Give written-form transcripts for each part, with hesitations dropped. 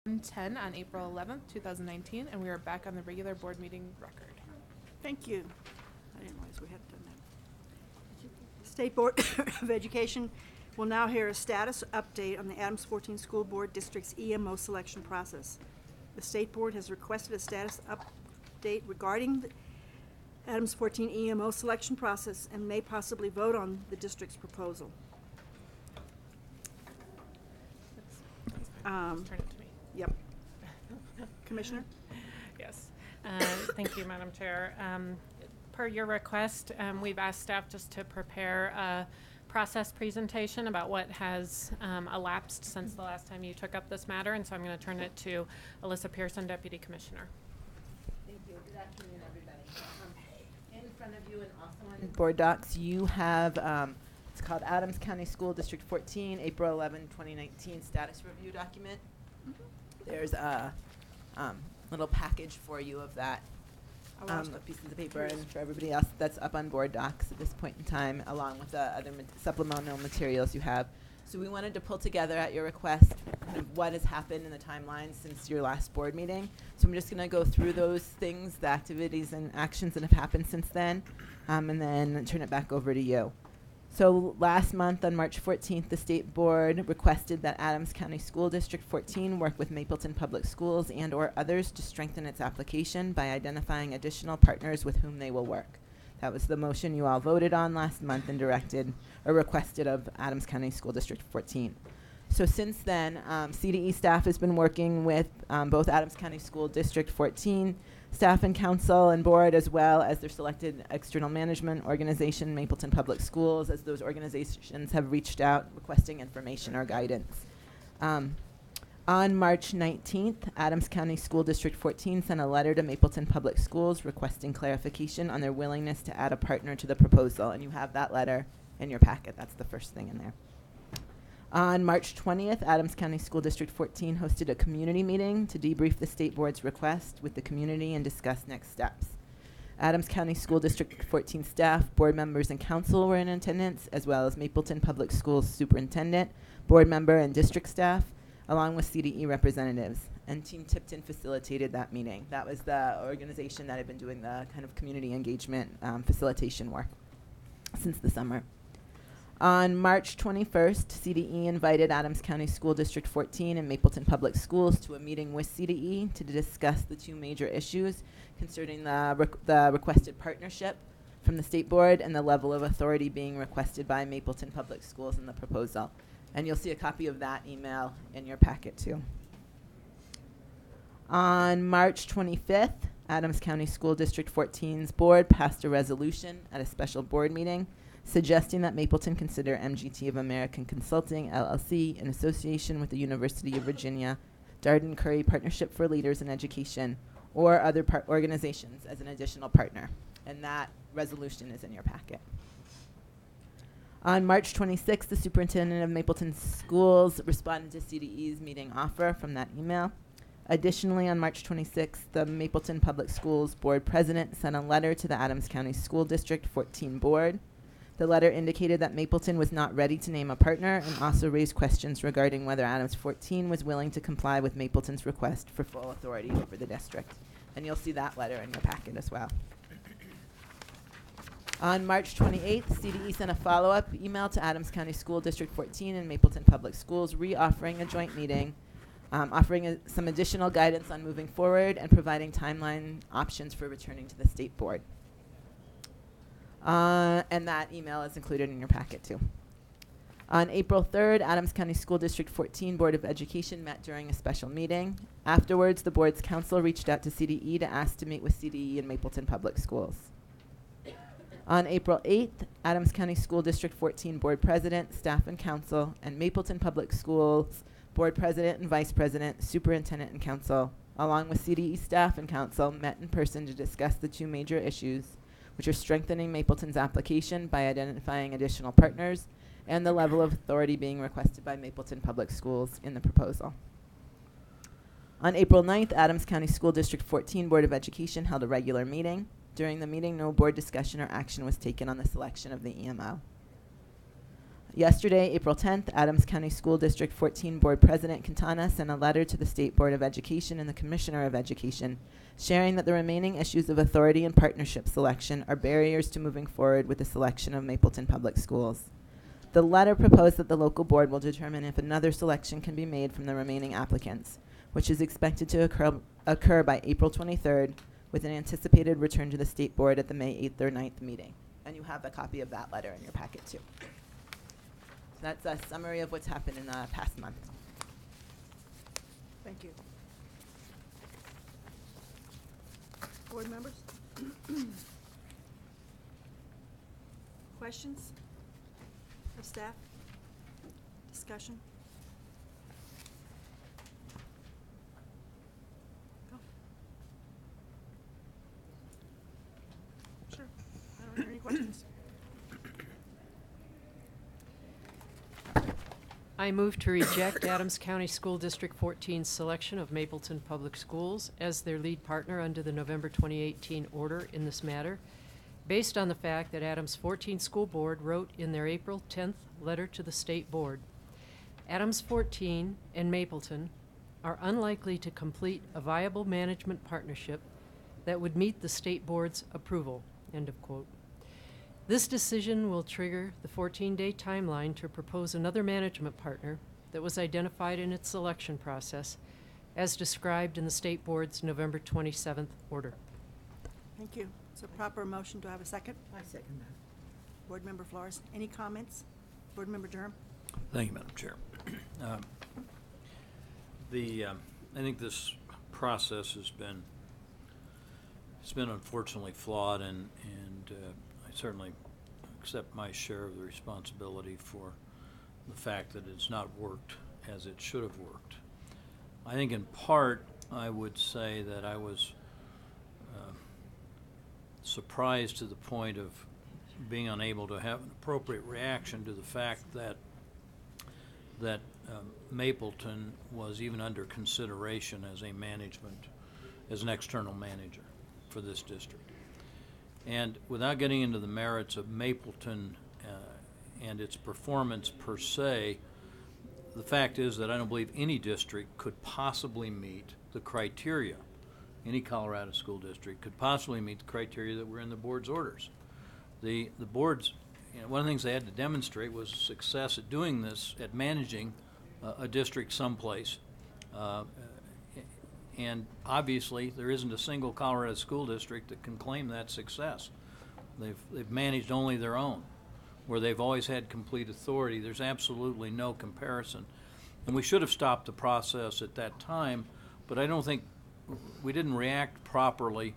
10 on April 11th, 2019, and we are back on the regular board meeting record. Thank you. I didn't realize we had done that. State Board of Education will now hear a status update on the Adams 14 School Board District's EMO selection process. The State Board has requested a status update regarding the Adams 14 EMO selection process and may possibly vote on the district's proposal. Turn it to me. Yep. Commissioner? Yes. Thank you, Madam Chair. Per your request, we've asked staff just to prepare a process presentation about what has elapsed since the last time you took up this matter, and so I'm going to turn it to Alyssa Pearson, Deputy Commissioner. Thank you. Good afternoon, everybody. In front of you and also on board docs, you have it's called Adams County School District 14, April 11, 2019 status review document. There's a little package for you of that. Pieces of paper, and for everybody else that's up on board docs at this point in time, along with the other supplemental materials you have. So we wanted to pull together at your request kind of what has happened in the timeline since your last board meeting. So I'm just going to go through those things, the activities and actions that have happened since then, and then turn it back over to you. So last month on March 14th, the State Board requested that Adams County School District 14 work with Mapleton Public Schools and or others to strengthen its application by identifying additional partners with whom they will work. That was the motion you all voted on last month and directed or requested of Adams County School District 14. So since then, CDE staff has been working with both Adams County School District 14 staff and council and board, as well as their selected external management organization, Mapleton Public Schools, as those organizations have reached out requesting information or guidance. On March 19th, Adams County School District 14 sent a letter to Mapleton Public Schools requesting clarification on their willingness to add a partner to the proposal, and you have that letter in your packet. That's the first thing in there. On March 20th, Adams County School District 14 hosted a community meeting to debrief the State Board's request with the community and discuss next steps. Adams County School District 14 staff, board members, and council were in attendance, as well as Mapleton Public Schools superintendent, board member, and district staff, along with CDE representatives. And Team Tipton facilitated that meeting. That was the organization that had been doing the kind of community engagement facilitation work since the summer. On March 21st, CDE invited Adams County School District 14 and Mapleton Public Schools to a meeting with CDE to discuss the two major issues concerning the requested partnership from the State Board and the level of authority being requested by Mapleton Public Schools in the proposal. And you'll see a copy of that email in your packet too. On March 25th, Adams County School District 14's board passed a resolution at a special board meeting suggesting that Mapleton consider MGT of American Consulting, LLC, in association with the University of Virginia, Darden Curry Partnership for Leaders in Education, or other organizations as an additional partner. And that resolution is in your packet. On March 26th, the superintendent of Mapleton Schools responded to CDE's meeting offer from that email. Additionally, on March 26th, the Mapleton Public Schools board president sent a letter to the Adams County School District 14 board. The letter indicated that Mapleton was not ready to name a partner and also raised questions regarding whether Adams 14 was willing to comply with Mapleton's request for full authority over the district. And you'll see that letter in your packet as well. On March 28th, CDE sent a follow-up email to Adams County School District 14 and Mapleton Public Schools, re-offering a joint meeting, offering some additional guidance on moving forward and providing timeline options for returning to the State Board. And that email is included in your packet too. On April 3rd, Adams County School District 14 Board of Education met during a special meeting. Afterwards, the board's council reached out to CDE to ask to meet with CDE and Mapleton Public Schools. On April 8th, Adams County School District 14 Board President, staff and council, and Mapleton Public Schools Board President and Vice President, Superintendent and Council, along with CDE staff and council, met in person to discuss the two major issues, which are strengthening Mapleton's application by identifying additional partners and the level of authority being requested by Mapleton Public Schools in the proposal. On April 9th, Adams County School District 14 Board of Education held a regular meeting. During the meeting, no board discussion or action was taken on the selection of the EMO. Yesterday, April 10th, Adams County School District 14 Board President Quintana sent a letter to the State Board of Education and the Commissioner of Education, sharing that the remaining issues of authority and partnership selection are barriers to moving forward with the selection of Mapleton Public Schools. The letter proposed that the local board will determine if another selection can be made from the remaining applicants, which is expected to occur by April 23rd, with an anticipated return to the State Board at the May 8th or 9th meeting. And you have a copy of that letter in your packet, too. So that's a summary of what's happened in the past month. Thank you. Board members? Questions of staff? Discussion? Go. Sure. I don't hear any questions. I move to reject Adams County School District 14's selection of Mapleton Public Schools as their lead partner under the November 2018 order in this matter, based on the fact that Adams 14 School Board wrote in their April 10th letter to the State Board, Adams 14 and Mapleton are unlikely to complete a viable management partnership that would meet the State Board's approval, end of quote. This decision will trigger the 14-day timeline to propose another management partner that was identified in its selection process as described in the State Board's November 27th order. Thank you. It's a proper motion. Do I have a second? I second that. Board Member Flores, any comments? Board Member Durham? Thank you, Madam Chair. I think this process has been unfortunately flawed, and I certainly accept my share of the responsibility for the fact that it's not worked as it should have worked. I think in part I would say that I was surprised to the point of being unable to have an appropriate reaction to the fact that Mapleton was even under consideration as an external manager for this district. And without getting into the merits of Mapleton and its performance per se, the fact is that I don't believe any district could possibly meet the criteria. Any Colorado school district could possibly meet the criteria that were in the board's orders. The board's, one of the things they had to demonstrate was success at doing this, at managing a district someplace. And obviously, there isn't a single Colorado school district that can claim that success. They've managed only their own, where they've always had complete authority. There's absolutely no comparison. And we should have stopped the process at that time, but I don't think we didn't react properly,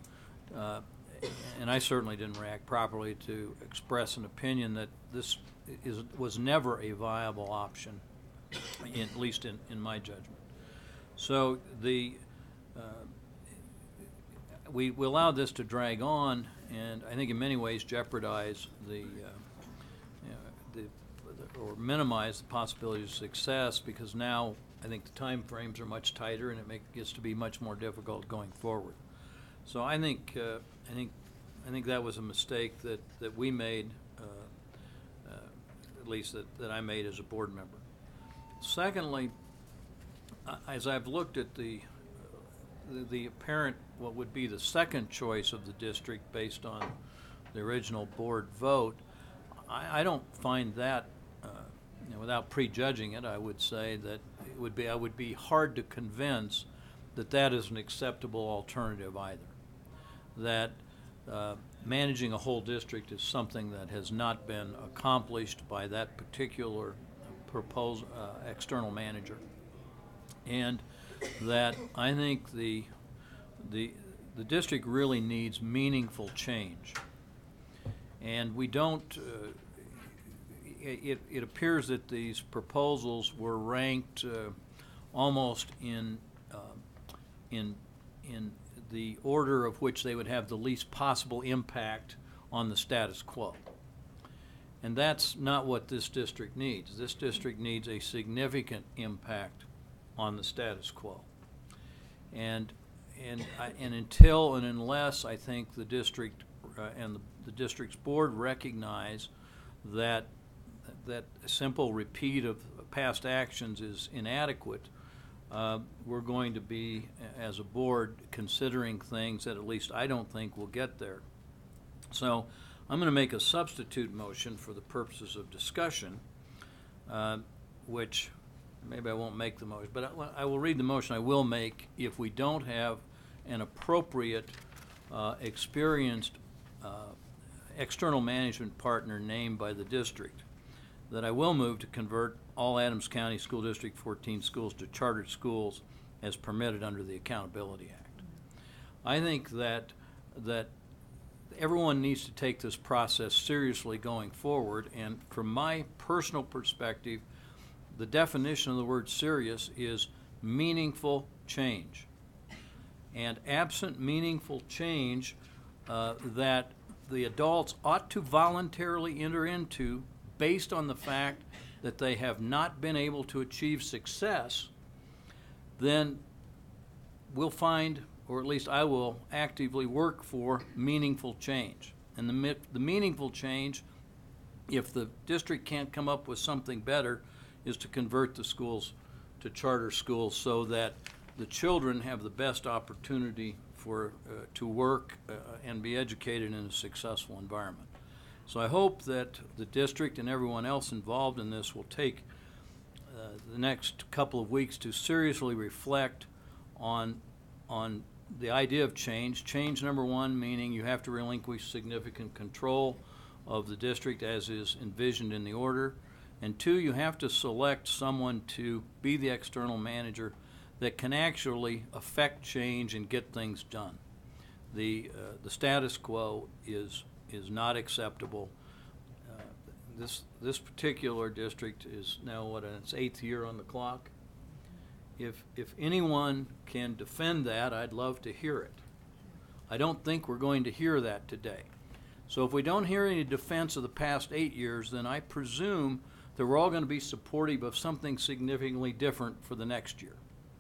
and I certainly didn't react properly to express an opinion that this was never a viable option, at least in my judgment. So we allowed this to drag on, and I think in many ways jeopardize or minimize the possibility of success, because now I think the time frames are much tighter, and it gets to be much more difficult going forward. So I think that was a mistake that we made, at least that I made as a board member. Secondly, as I've looked at the apparent, what would be the second choice of the district based on the original board vote, I don't find that, without prejudging it, I would say that I would be hard to convince that is an acceptable alternative either. That managing a whole district is something that has not been accomplished by that particular proposed external manager, and that I think the district really needs meaningful change, and we don't. It appears that these proposals were ranked almost in the order of which they would have the least possible impact on the status quo. And that's not what this district needs. This district needs a significant impact on the status quo. And until and unless I think the district and the district's board recognize that that a simple repeat of past actions is inadequate, we're going to be, as a board, considering things that at least I don't think will get there. So I'm going to make a substitute motion for the purposes of discussion, which maybe I won't make the motion, but I will read the motion I will make if we don't have an appropriate, experienced external management partner named by the district, that I will move to convert all Adams County School District 14 schools to chartered schools as permitted under the Accountability Act. I think that everyone needs to take this process seriously going forward, and from my personal perspective, the definition of the word serious is meaningful change. And absent meaningful change that the adults ought to voluntarily enter into based on the fact that they have not been able to achieve success, then we'll find, or at least I will actively work for meaningful change. And the meaningful change, if the district can't come up with something better, is to convert the schools to charter schools so that the children have the best opportunity to work and be educated in a successful environment. So I hope that the district and everyone else involved in this will take the next couple of weeks to seriously reflect on the idea of change. Change number one, meaning you have to relinquish significant control of the district as is envisioned in the order. And two, you have to select someone to be the external manager that can actually affect change and get things done. The status quo is not acceptable. This particular district is now in its 8th year on the clock. If anyone can defend that, I'd love to hear it. I don't think we're going to hear that today. So if we don't hear any defense of the past 8 years, then I presume that we're all going to be supportive of something significantly different for the next year.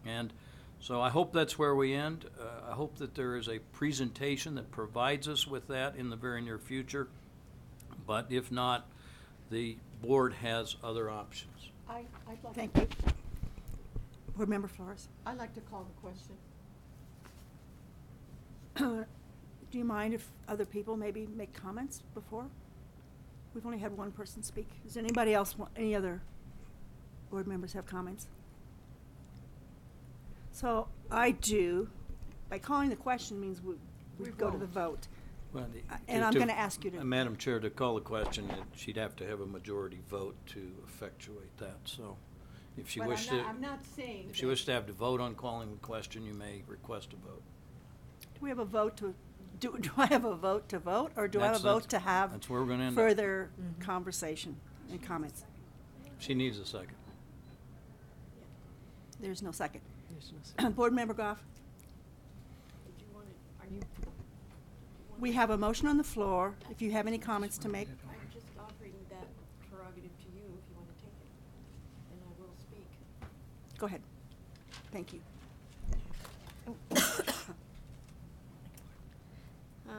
And so I hope that's where we end. I hope that there is a presentation that provides us with that in the very near future. But if not, the board has other options. I'd like Thank you. Board Member Flores. I'd like to call the question. Do you mind if other people maybe make comments before? We've only had one person speak. Does anybody else any other board members have comments? So I do. By calling the question means we go to the vote. Well, And I'm going to ask you to. Madam Chair, to call the question, she'd have to have a majority vote to effectuate that. So if she But wished to, I'm not saying if she that- wished to have to vote on calling the question, you may request a vote. Do we have a vote to, do I have a vote to vote, or do I have a That's- vote to have That's where we're going to end up. further conversation and comments? She needs a second. There's no second. There's no second. Board Member Goff, Did you want it- are you- we have a motion on the floor. If you have any comments to make. I'm just offering that prerogative to you if you want to take it, and I will speak. Go ahead. Thank you.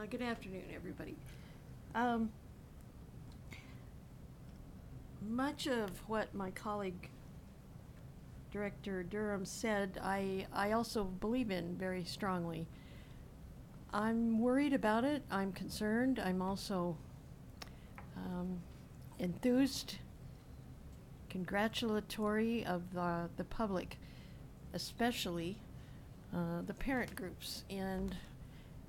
Good afternoon, everybody. Much of what my colleague, Director Durham, said, I also believe in very strongly. I'm worried about it. I'm concerned. I'm also enthused, congratulatory of the public, especially the parent groups and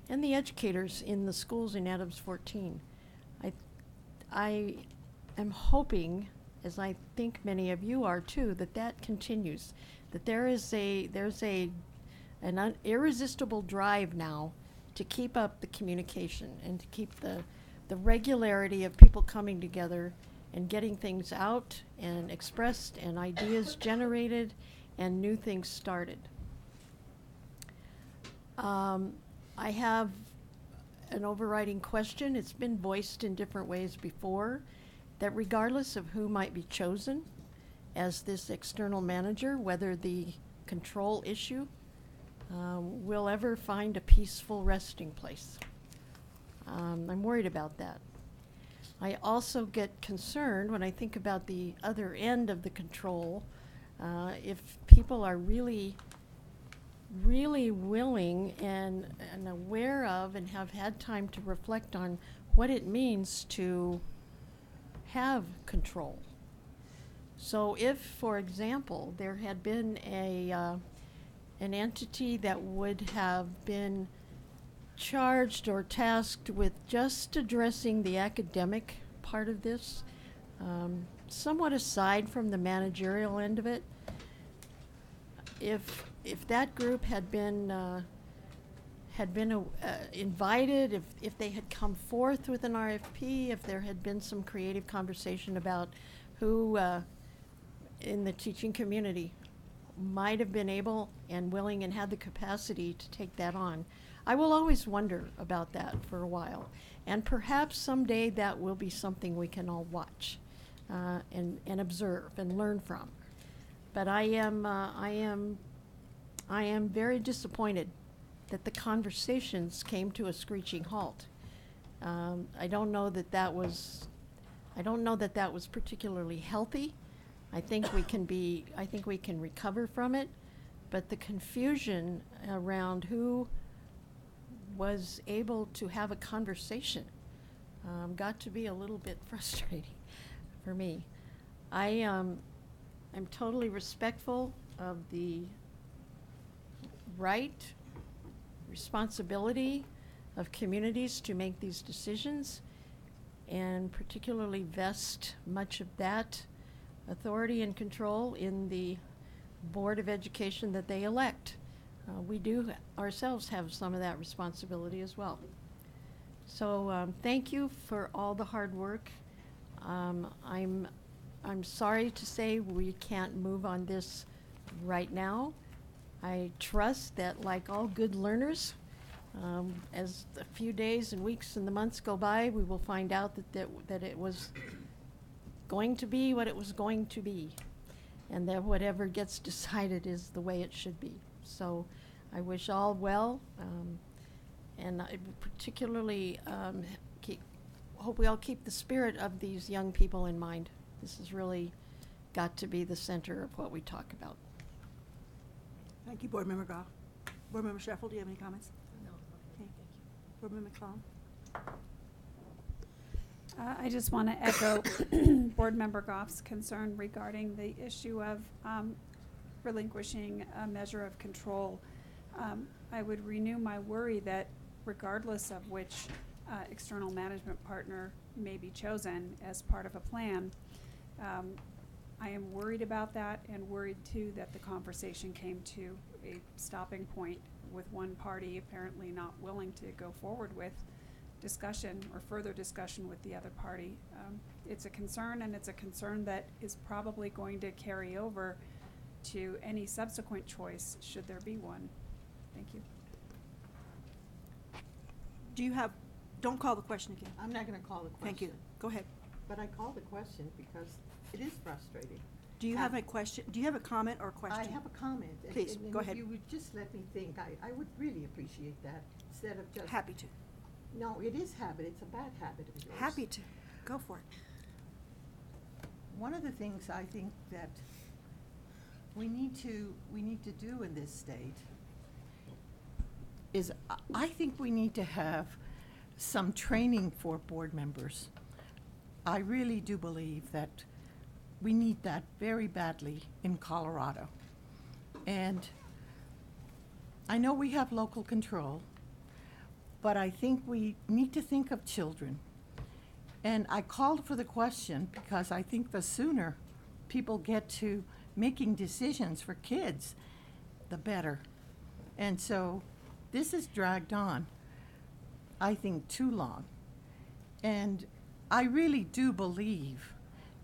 the educators in the schools in Adams 14. I am hoping, as I think many of you are too, that continues, that there's an irresistible drive now to keep up the communication and to keep the regularity of people coming together and getting things out and expressed and ideas generated and new things started. I have an overriding question. It's been voiced in different ways before, that regardless of who might be chosen as this external manager, whether the control issue will ever find a peaceful resting place. I'm worried about that. I also get concerned when I think about the other end of the control. If people are really willing and aware of and have had time to reflect on what it means to have control. So if, for example, there had been an entity that would have been charged or tasked with just addressing the academic part of this, somewhat aside from the managerial end of it, if that group had been invited, if they had come forth with an RFP, if there had been some creative conversation about who in the teaching community might have been able and willing and had the capacity to take that on. I will always wonder about that for a while. And perhaps someday that will be something we can all watch and observe and learn from. But I am very disappointed that the conversations came to a screeching halt. I don't know that that was particularly healthy. I think we can recover from it, but the confusion around who was able to have a conversation got to be a little bit frustrating for me. I'm totally respectful of the right, responsibility of communities to make these decisions, and particularly vest much of that authority and control in the Board of Education that they elect. We do ourselves have some of that responsibility as well. So thank you for all the hard work. I'm sorry to say we can't move on this right now. I trust that, like all good learners, as a few days and weeks and the months go by, we will find out that it was going to be what it was going to be, and that whatever gets decided is the way it should be. So I wish all well, and I particularly hope we all keep the spirit of these young people in mind. This has really got to be the center of what we talk about. Thank you, Board Member Goff. Board Member Sheffield, do you have any comments? No. Okay. Board Member McClellan. I just want to echo Board Member Goff's concern regarding the issue of relinquishing a measure of control. I would renew my worry that regardless of which external management partner may be chosen as part of a plan, I am worried about that, and worried too that the conversation came to a stopping point with one party apparently not willing to go forward with discussion or further discussion with the other party. It's a concern, and it's a concern that is probably going to carry over to any subsequent choice should there be one. Thank you. Don't call the question again. I'm not going to call the question. Thank you. Go ahead. But I called the question because it is frustrating. Do you have a question? Do you have a comment or a question? I have a comment. Please, and go if ahead. you would just let me think, I would really appreciate that instead of just. Happy to. No, it is habit. It's a bad habit of yours. Happy to. Go for it. One of the things I think that we need to do in this state is I think we need to have some training for board members. I really do believe that we need that very badly in Colorado. And I know we have local control, but I think we need to think of children. And I called for the question because I think the sooner people get to making decisions for kids, the better. And so this is dragged on, I think, too long. And I really do believe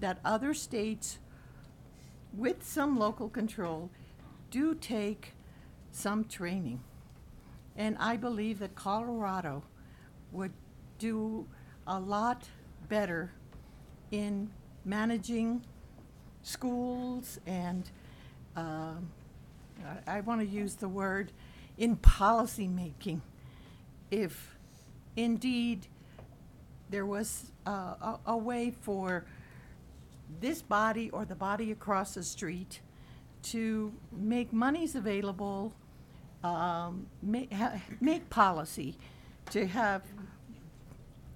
that other states with some local control do take some training. And I believe that Colorado would do a lot better in managing schools and I want to use the word in policy making if indeed there was a way for this body or the body across the street to make monies available, make policy, to have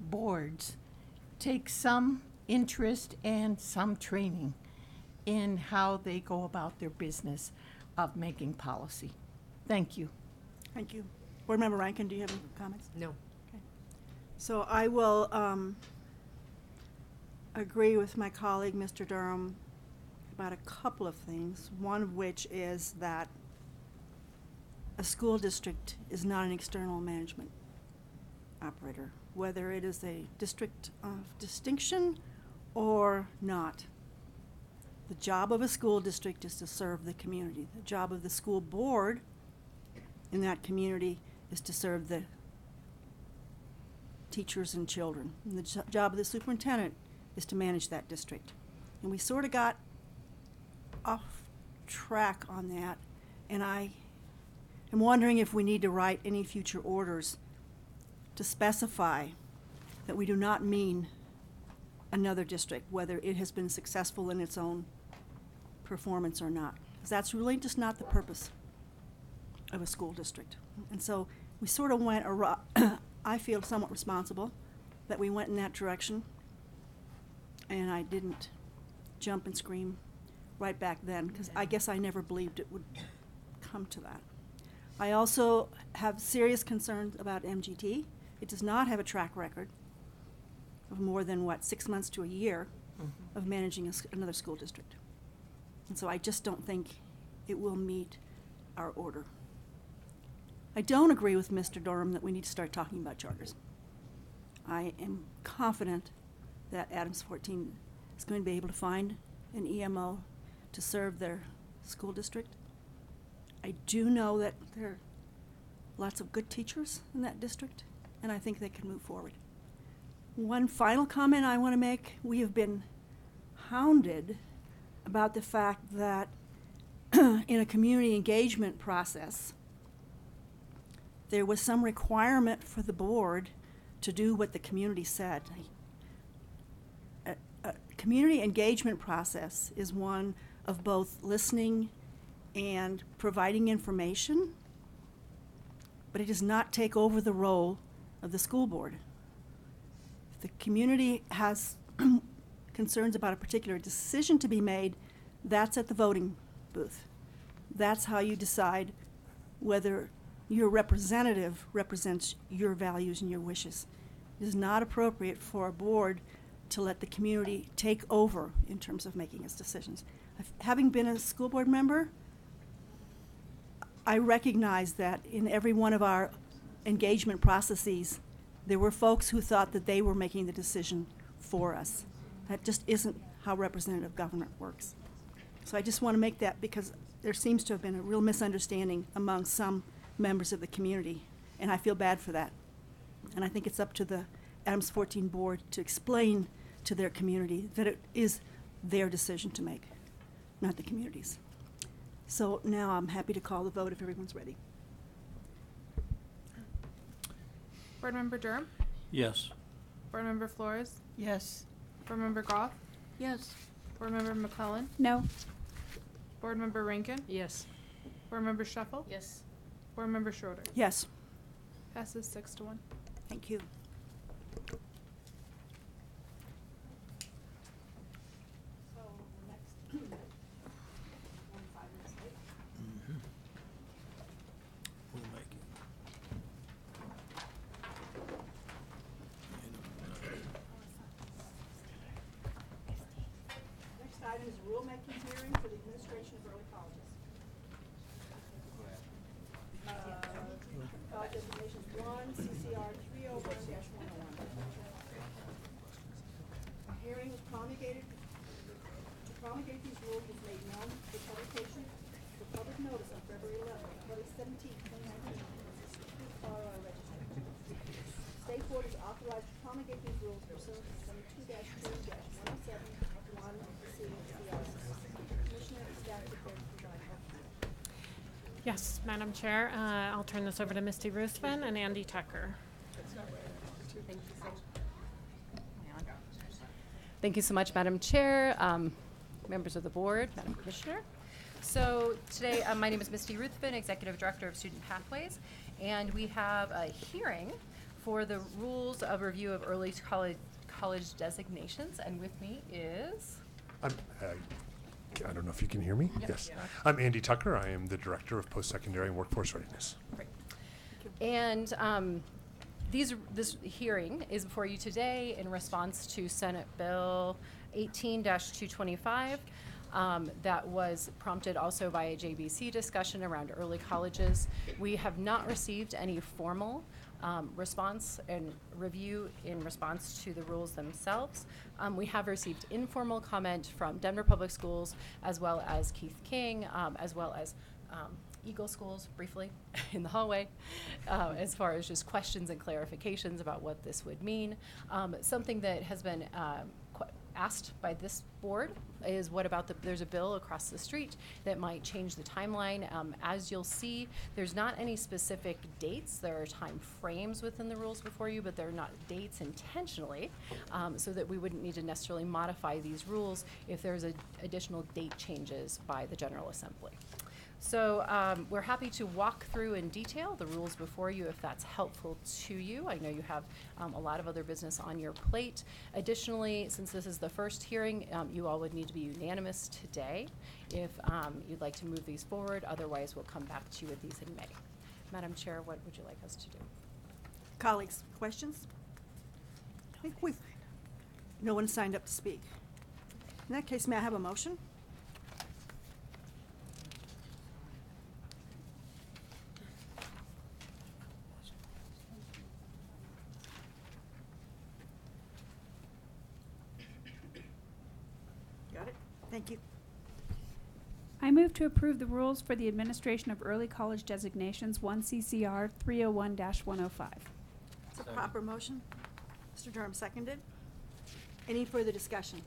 boards take some interest and some training in how they go about their business of making policy. Thank you. Thank you. Board Member Rankin, do you have any comments? No. So I will agree with my colleague, Mr. Durham, about a couple of things, one of which is that a school district is not an external management operator, whether it is a district of distinction or not. The job of a school district is to serve the community. The job of the school board in that community is to serve the teachers and children. And the job of the superintendent is to manage that district. And we sort of got off track on that, and I am wondering if we need to write any future orders to specify that we do not mean another district, whether it has been successful in its own performance or not. Because that's really just not the purpose of a school district. And so we sort of went, I feel somewhat responsible that we went in that direction, and I didn't jump and scream right back then, because I guess I never believed it would come to that. I also have serious concerns about MGT. It does not have a track record of more than, 6 months to a year of managing another school district. And so I just don't think it will meet our order. I don't agree with Mr. Durham that we need to start talking about charters. I am confident that Adams 14 is going to be able to find an EMO to serve their school district. I do know that there are lots of good teachers in that district, and I think they can move forward. One final comment I want to make: we have been hounded about the fact that in a community engagement process, there was some requirement for the board to do what the community said. A community engagement process is one of both listening and providing information, but it does not take over the role of the school board. If the community has concerns about a particular decision to be made, that's at the voting booth. That's how you decide whether your representative represents your values and your wishes. It is not appropriate for a board to let the community take over in terms of making its decisions. Having been a school board member, I recognize that in every one of our engagement processes, there were folks who thought that they were making the decision for us. That just isn't how representative government works. So I just want to make that, because there seems to have been a real misunderstanding among some members of the community, and I feel bad for that. And I think it's up to the Adams 14 board to explain to their community that it is their decision to make, not the community's. So now I'm happy to call the vote if everyone's ready. Board Member Durham? Yes. Board Member Flores? Yes. Board Member Goff? Yes. Board Member McClellan? No. Board Member Rankin? Yes. Board Member Shuffle? Yes. Board Member Schroeder? Yes, Passes 6-1. thank you. We'll make it. Next item is rulemaking hearing for the administration of early colleges. Designations 1, CCR 301-101. A hearing was promulgated. To promulgate these rules was made known for publication, for public notice on February 17, 2019, in the Colorado Register. State board is authorized to promulgate these rules pursuant to 72-2-107-1 CCR. Commissioner and staff prepared to provide. Yes, Madam Chair, I'll turn this over to Misty Ruthven and Andy Tucker. Thank you so much, Madam Chair, members of the board, Madam Commissioner. So today, my name is Misty Ruthven, Executive Director of Student Pathways, and we have a hearing for the rules of review of early college designations, and with me is... I don't know if you can hear me. Yes. I'm Andy Tucker. I am the Director of Post-Secondary and Workforce Readiness. Great. And this hearing is before you today in response to Senate Bill 18-225 that was prompted also by a JBC discussion around early colleges. We have not received any formal response and review in response to the rules themselves. We have received informal comment from Denver Public Schools, as well as Keith King, as well as Eagle Schools, briefly, in the hallway, as far as just questions and clarifications about what this would mean. Something that has been asked by this board is what about there's a bill across the street that might change the timeline. As you'll see, there's not any specific dates. There are time frames within the rules before you, but they're not dates intentionally, so that we wouldn't need to necessarily modify these rules if there's additional date changes by the General Assembly. So we're happy to walk through in detail the rules before you if that's helpful to you. I know you have a lot of other business on your plate. Additionally, since this is the first hearing, you all would need to be unanimous today if you'd like to move these forward. Otherwise, we'll come back to you with these in May. Madam Chair, what would you like us to do? Colleagues, questions? I think no one signed up to speak. In that case, may I have a motion? Got it? Thank you. I move to approve the rules for the administration of early college designations, 1 CCR 301-105. It's a proper motion. Mr. Durham seconded. Any further discussion?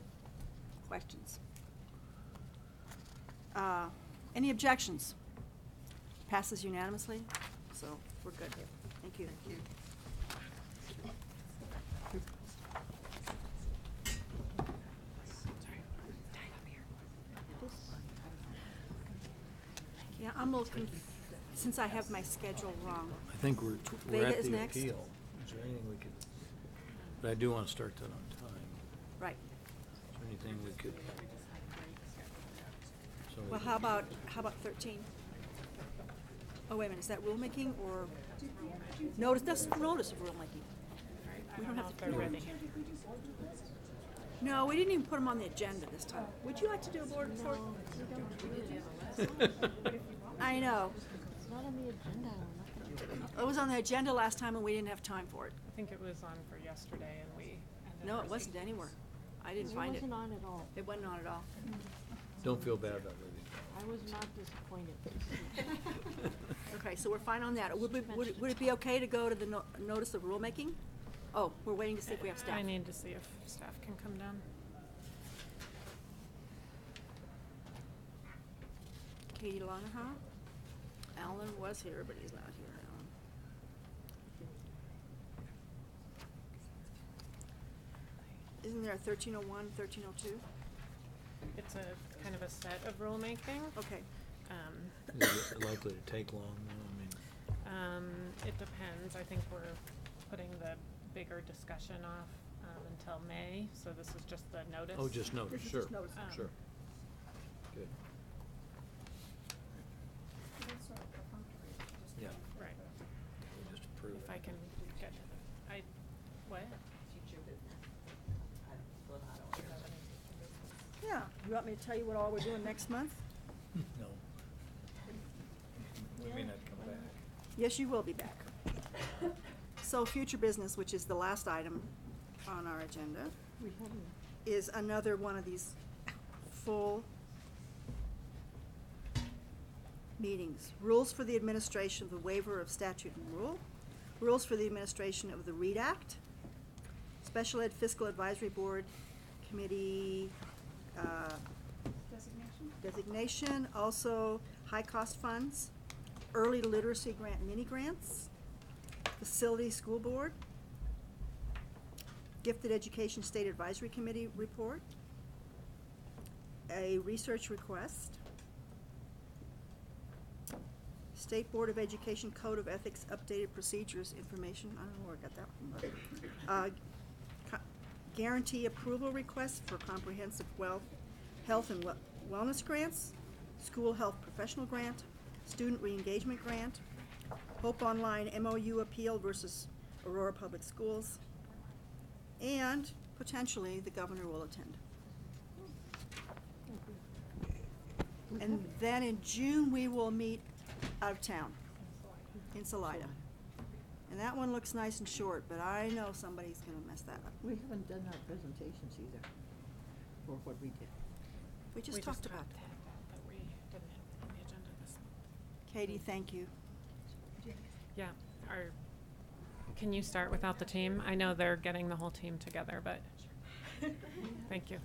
Questions? Any objections? Passes unanimously, so we're good. Thank you. Thank you. Yeah, I'm a little since I have my schedule wrong. I think we're Vega at is the next. appeal. Is there anything we could, but I do want to start that on time. Right. Is there anything we could? So Well, how about 13? Oh, wait a minute, is that rulemaking or notice? That's notice of rulemaking. We don't have to. No, we didn't even put them on the agenda this time. Would you like to do a board report? I know. It's not on the agenda. It was on the agenda last time and we didn't have time for it. I think it was on for yesterday, and we ended No, up it wasn't anywhere. I didn't find it. It wasn't on at all. It wasn't on at all. Don't feel bad about it. I was not disappointed. Okay, so we're fine on that. Would it be okay to go to the notice of rulemaking? Oh, we're waiting to see if we have staff. I need to see if staff can come down. Katie Lonaha. Alan was here, but he's not here, Alan. Isn't there a 1301, 1302? It's a kind of a set of rulemaking. Okay. Is it likely to take long, though? I mean, It depends. I think we're putting the bigger discussion off until May, so this is just the notice. oh, just notice, This is sure, just notice. sure. Good. Yeah, Right. we'll just approve If it. I can get, what? Yeah. You want me to tell you what all we're doing next month? No. We may not come back. Yes, you will be back. So future business, which is the last item on our agenda, is another one of these full meetings. Rules for the administration of the waiver of statute and rule. Rules for the administration of the READ Act. Special Ed Fiscal Advisory Board Committee designation. Also high-cost funds. Early literacy grant mini grants. Facility School Board. Gifted Education State Advisory Committee report, a research request, State Board of Education Code of Ethics Updated Procedures information, I don't know where I got that from, but, guarantee approval request for comprehensive health and wellness grants, school health professional grant, student re-engagement grant, Hope Online MOU appeal versus Aurora Public Schools, and potentially the governor will attend. And then in June, we will meet out of town, in Salida. And that one looks nice and short, but I know somebody's gonna mess that up. We haven't done our presentations either, or what we did. We just talked about that. But we didn't have it on the agenda this month. Katie, thank you. Yeah, can you start without the team? I know they're getting the whole team together, but thank you.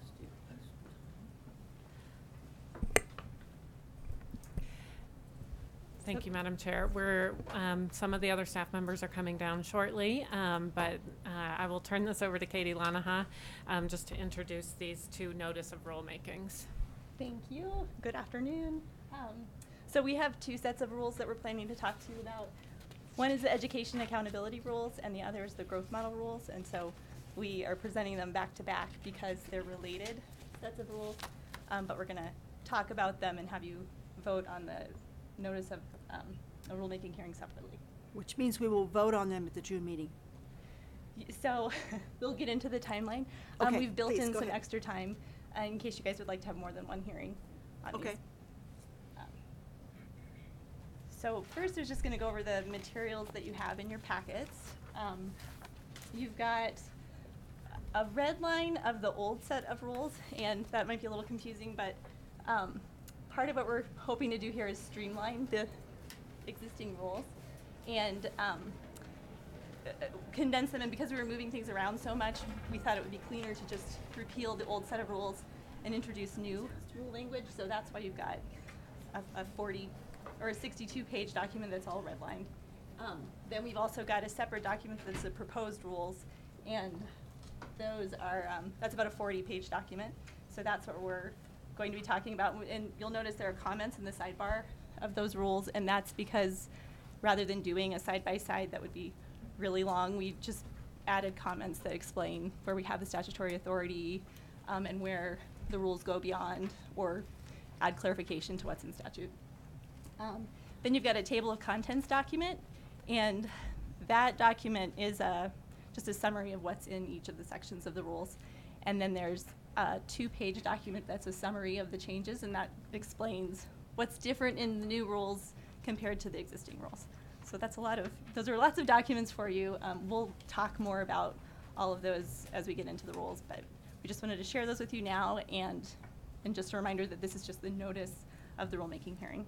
Thank you, Madam Chair. Some of the other staff members are coming down shortly, but I will turn this over to Katie Lanaha just to introduce these two notice of rulemakings. Thank you. Good afternoon. So we have two sets of rules that we're planning to talk to you about. One is the education accountability rules, and the other is the growth model rules. And so we are presenting them back to back because they're related sets of rules. But we're going to talk about them and have you vote on the notice of a rulemaking hearing separately. Which means we will vote on them at the June meeting. So we'll get into the timeline. Okay, We've built please, in go some ahead. extra time in case you guys would like to have more than one hearing on Okay. these. So first, there's just going to go over the materials that you have in your packets. You've got a red line of the old set of rules, and that might be a little confusing, but part of what we're hoping to do here is streamline the existing rules and condense them. And because we were moving things around so much, we thought it would be cleaner to just repeal the old set of rules and introduce new rule language. So that's why you've got a 40 or a 62-page document that's all redlined. Then we've also got a separate document that's the proposed rules, and those are that's about a 40-page document. So that's what we're going to be talking about. And you'll notice there are comments in the sidebar of those rules, and that's because rather than doing a side-by-side that would be really long, we just added comments that explain where we have the statutory authority and where the rules go beyond or add clarification to what's in statute. Then you've got a table of contents document, and that document is just a summary of what's in each of the sections of the rules. And then there's a 2-page document that's a summary of the changes, and that explains what's different in the new rules compared to the existing rules. So that's those are lots of documents for you. We'll talk more about all of those as we get into the rules, but we just wanted to share those with you now, and just a reminder that this is just the notice of the rulemaking hearing.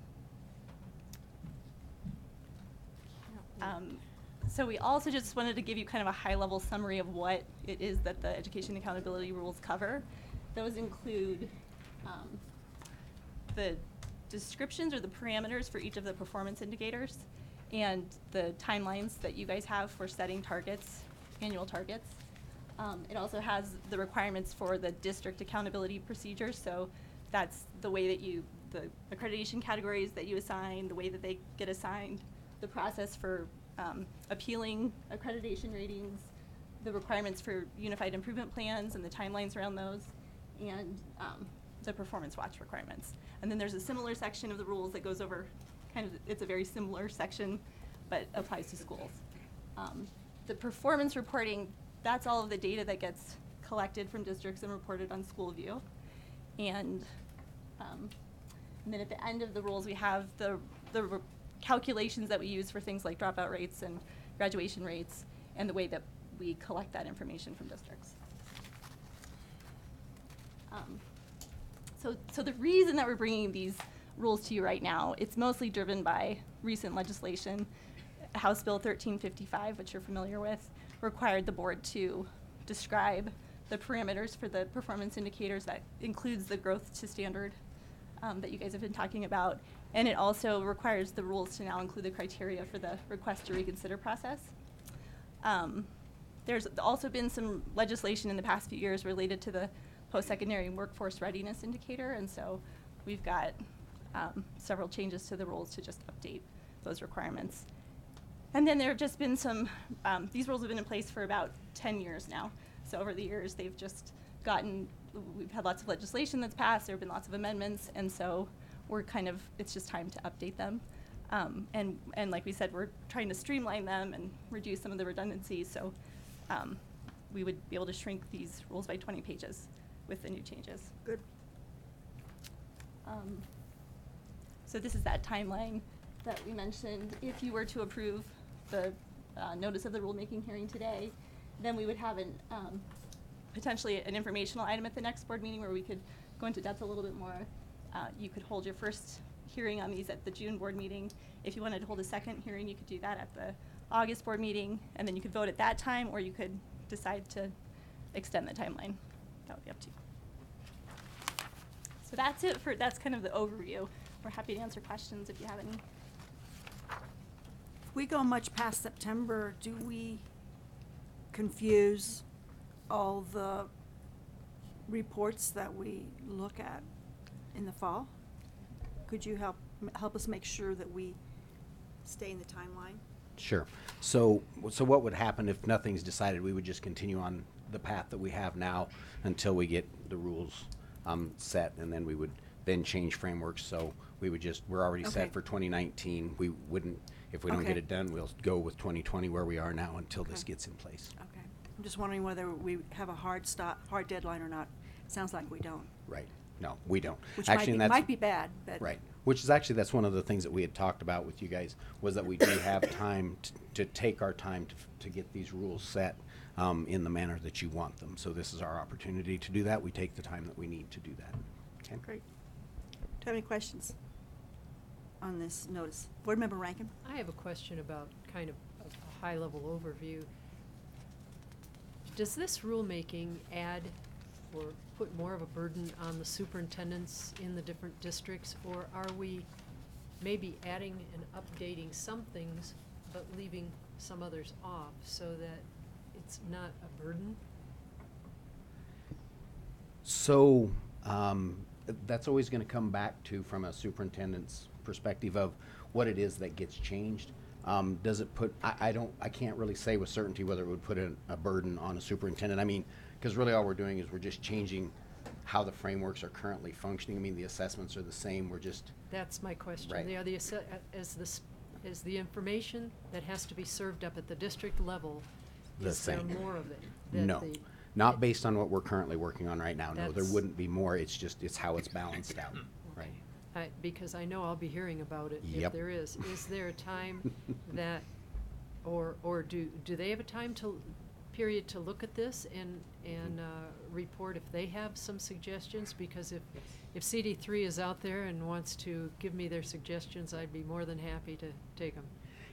So we also just wanted to give you kind of a high-level summary of what it is that the education accountability rules cover. Those include the descriptions or the parameters for each of the performance indicators and the timelines that you guys have for setting targets, annual targets. It also has the requirements for the district accountability procedures. So that's the way that the accreditation categories that you assign, the way that they get assigned, the process for appealing accreditation ratings, the requirements for unified improvement plans and the timelines around those, and the performance watch requirements. And then there's a similar section of the rules that goes over it's a very similar section, but applies to schools. The performance reporting, that's all of the data that gets collected from districts and reported on SchoolView. And then at the end of the rules, we have the calculations that we use for things like dropout rates and graduation rates, and the way that we collect that information from districts. So the reason that we're bringing these rules to you right now, it's mostly driven by recent legislation. House Bill 1355, which you're familiar with, required the board to describe the parameters for the performance indicators. That includes the growth to standard that you guys have been talking about. And it also requires the rules to now include the criteria for the request to reconsider process. There's also been some legislation in the past few years related to the post-secondary workforce readiness indicator, and so we've got several changes to the rules to just update those requirements. And then there have just been some, these rules have been in place for about 10 years now. So over the years, they've just we've had lots of legislation that's passed, there have been lots of amendments, and so it's just time to update them. And like we said, we're trying to streamline them and reduce some of the redundancies, so we would be able to shrink these rules by 20 pages with the new changes. Good. So this is that timeline that we mentioned. If you were to approve the notice of the rulemaking hearing today, then we would have potentially an informational item at the next board meeting where we could go into depth a little bit more. You could hold your first hearing on these at the June board meeting. If you wanted to hold a second hearing, you could do that at the August board meeting, and then you could vote at that time, or you could decide to extend the timeline. That would be up to you. So that's kind of the overview. We're happy to answer questions if you have any. If we go much past September, do we confuse all the reports that we look at in the fall? Could you help us make sure that we stay in the timeline? Sure. So what would happen if nothing's decided? We would just continue on the path that we have now until we get the rules set, and then we would then change frameworks. So we're already Okay. set for 2019. We wouldn't, if we don't get Okay. it done, we'll go with 2020 where we are now until this Okay. gets in place. Okay. I'm just wondering whether we have a hard deadline or not. Sounds like we don't. Right. No, we don't. Which Actually, and that's might be bad, but. right. Which is actually, that's one of the things that we had talked about with you guys, was that we do have time to take our time to get these rules set in the manner that you want them. So this is our opportunity to do that. We take the time that we need to do that. Okay. Great. Do you have any questions on this notice? Board Member Rankin? I have a question about kind of a high-level overview. Does this rulemaking add or put more of a burden on the superintendents in the different districts, or are we maybe adding and updating some things but leaving some others off so that it's not a burden? So that's always going to come back to, from a superintendent's perspective, of what it is that gets changed. Does it put, I can't really say with certainty whether it would put a burden on a superintendent. I mean, because really all we're doing is we're just changing how the frameworks are currently functioning. I mean, the assessments are the same, we're just. That's my question. Right. Is the information that has to be served up at the district level, The is there same. more of it? that No, the- not based on what we're currently working on right now. No, there That's- wouldn't be more. It's how it's balanced out, right? Because I know I'll be hearing about it if Yep. there is. Is there a time that, or do they have a time period to look at this and report if they have some suggestions? Because if CD3 is out there and wants to give me their suggestions, I'd be more than happy to take them.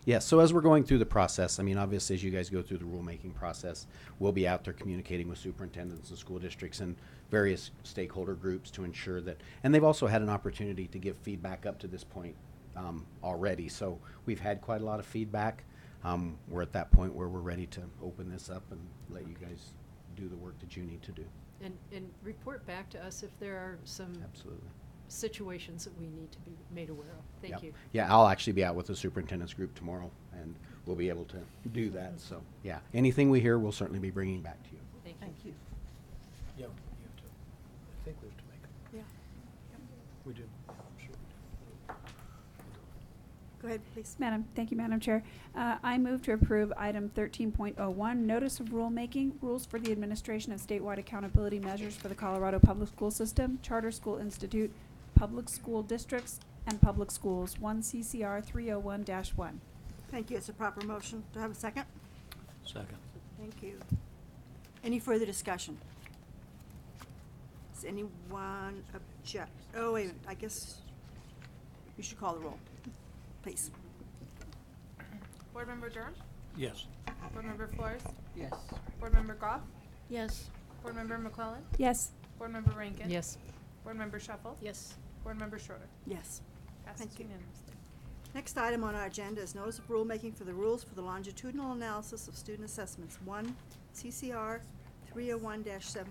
Yes, so as we're going through the process, I mean, obviously, as you guys go through the rulemaking process, we'll be out there communicating with superintendents and school districts and various stakeholder groups to ensure that, and they've also had an opportunity to give feedback up to this point already. So we've had quite a lot of feedback. We're at that point where we're ready to open this up and let you guys do the work that you need to do. And report back to us if there are some Absolutely. situations that we need to be made aware of. Thank Yep. you. Yeah, I'll actually be out with the superintendent's group tomorrow, and we'll be able to do that. So, yeah, anything we hear, we'll certainly be bringing back to you. Thank you. Yeah, you have to, I think we have to make them. Yeah. We do. Sure we do. Go ahead, please. Thank you, Madam Chair. I move to approve item 13.01, notice of rulemaking, rules for the administration of statewide accountability measures for the Colorado Public School System, Charter School Institute, public school districts, and public schools, 1 CCR 301-1. Thank you. It's a proper motion. Do I have a second? Second. Thank you. Any further discussion? Does anyone object? Oh, wait a minute. I guess you should call the roll, please. Board Member Durham? Yes. Board Member Flores? Yes. Board Member Goff? Yes. Board Member McClellan? Yes. Board Member Rankin? Yes. Board Member Shuffle? Yes. Board Member Schroeder? Yes. Passes Thank you. unanimously. Next item on our agenda is notice of rulemaking for the rules for the longitudinal analysis of student assessments, 1 CCR 301-72.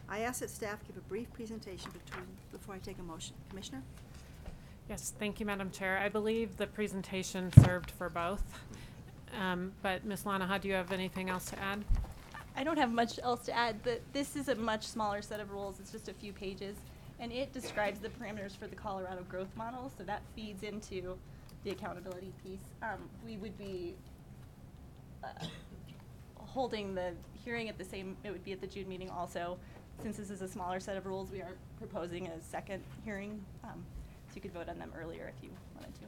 I ask that staff give a brief presentation before I take a motion. Commissioner? Yes, thank you, Madam Chair. I believe the presentation served for both. But Ms. Lanaha, do you have anything else to add? I don't have much else to add. This is a much smaller set of rules. It's just a few pages. And it describes the parameters for the Colorado growth model, so that feeds into the accountability piece. We would be holding the hearing at the same, it would be at the June meeting also. Since this is a smaller set of rules, we are proposing a second hearing, so you could vote on them earlier if you wanted to.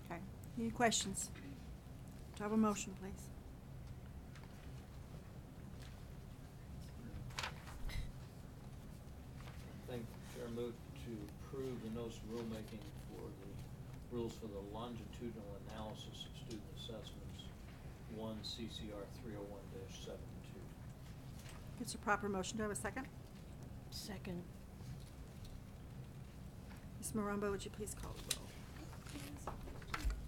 Okay. Any questions? Do I have a motion, please? I think Chair moved to approve the notice of rulemaking for the rules for the longitudinal analysis of student assessments, 1 CCR 301-72. It's a proper motion. Do I have a second? Second. Ms. Marumba, would you please call the roll?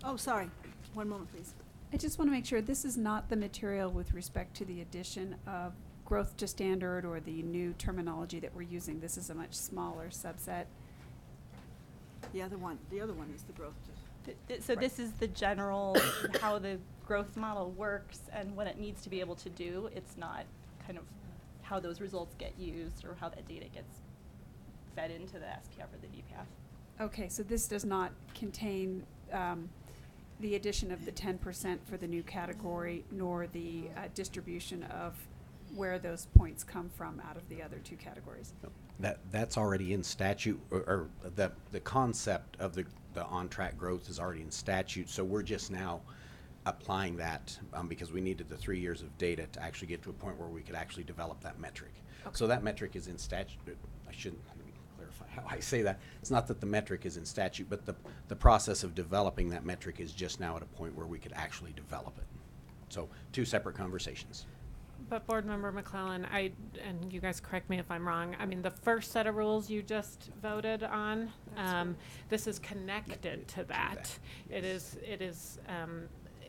Oh, sorry. One moment, please. I just want to make sure this is not the material with respect to the addition of growth to standard or the new terminology that we're using. This is a much smaller subset. The other one is the growth. So this is the general, how the growth model works and what it needs to be able to do. It's not kind of how those results get used or how that data gets fed into the SPF or the DPF. Okay, so this does not contain the addition of the 10% for the new category, nor the distribution of where those points come from out of the other two categories. That's already in statute, or the concept of the on-track growth is already in statute, so we're just now applying that because we needed the 3 years of data to actually get to a point where we could actually develop that metric. Okay. So that metric is in statute. I shouldn't, let me clarify how I say that. It's not that the metric is in statute, but the process of developing that metric is just now at a point where we could actually develop it. So 2 separate conversations. But Board Member McClellan, and you guys correct me if I'm wrong, I mean, the first set of rules you just voted on, this is connected to that. It is,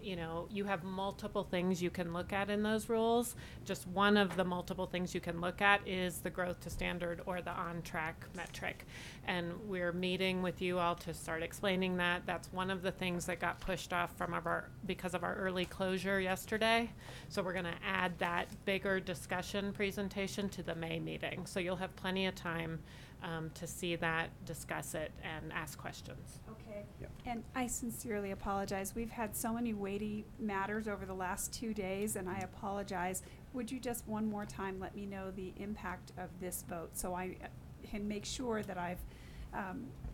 you know, you have multiple things you can look at in those rules. Just one of the multiple things you can look at is the growth to standard or the on-track metric. And we're meeting with you all to start explaining that. That's one of the things that got pushed off because of our early closure yesterday. So we're gonna add that bigger discussion presentation to the May meeting. So you'll have plenty of time to see that, discuss it, and ask questions. Okay. Yep. And I sincerely apologize. We've had so many weighty matters over the last 2 days, and I apologize. Would you just one more time let me know the impact of this vote so I can make sure that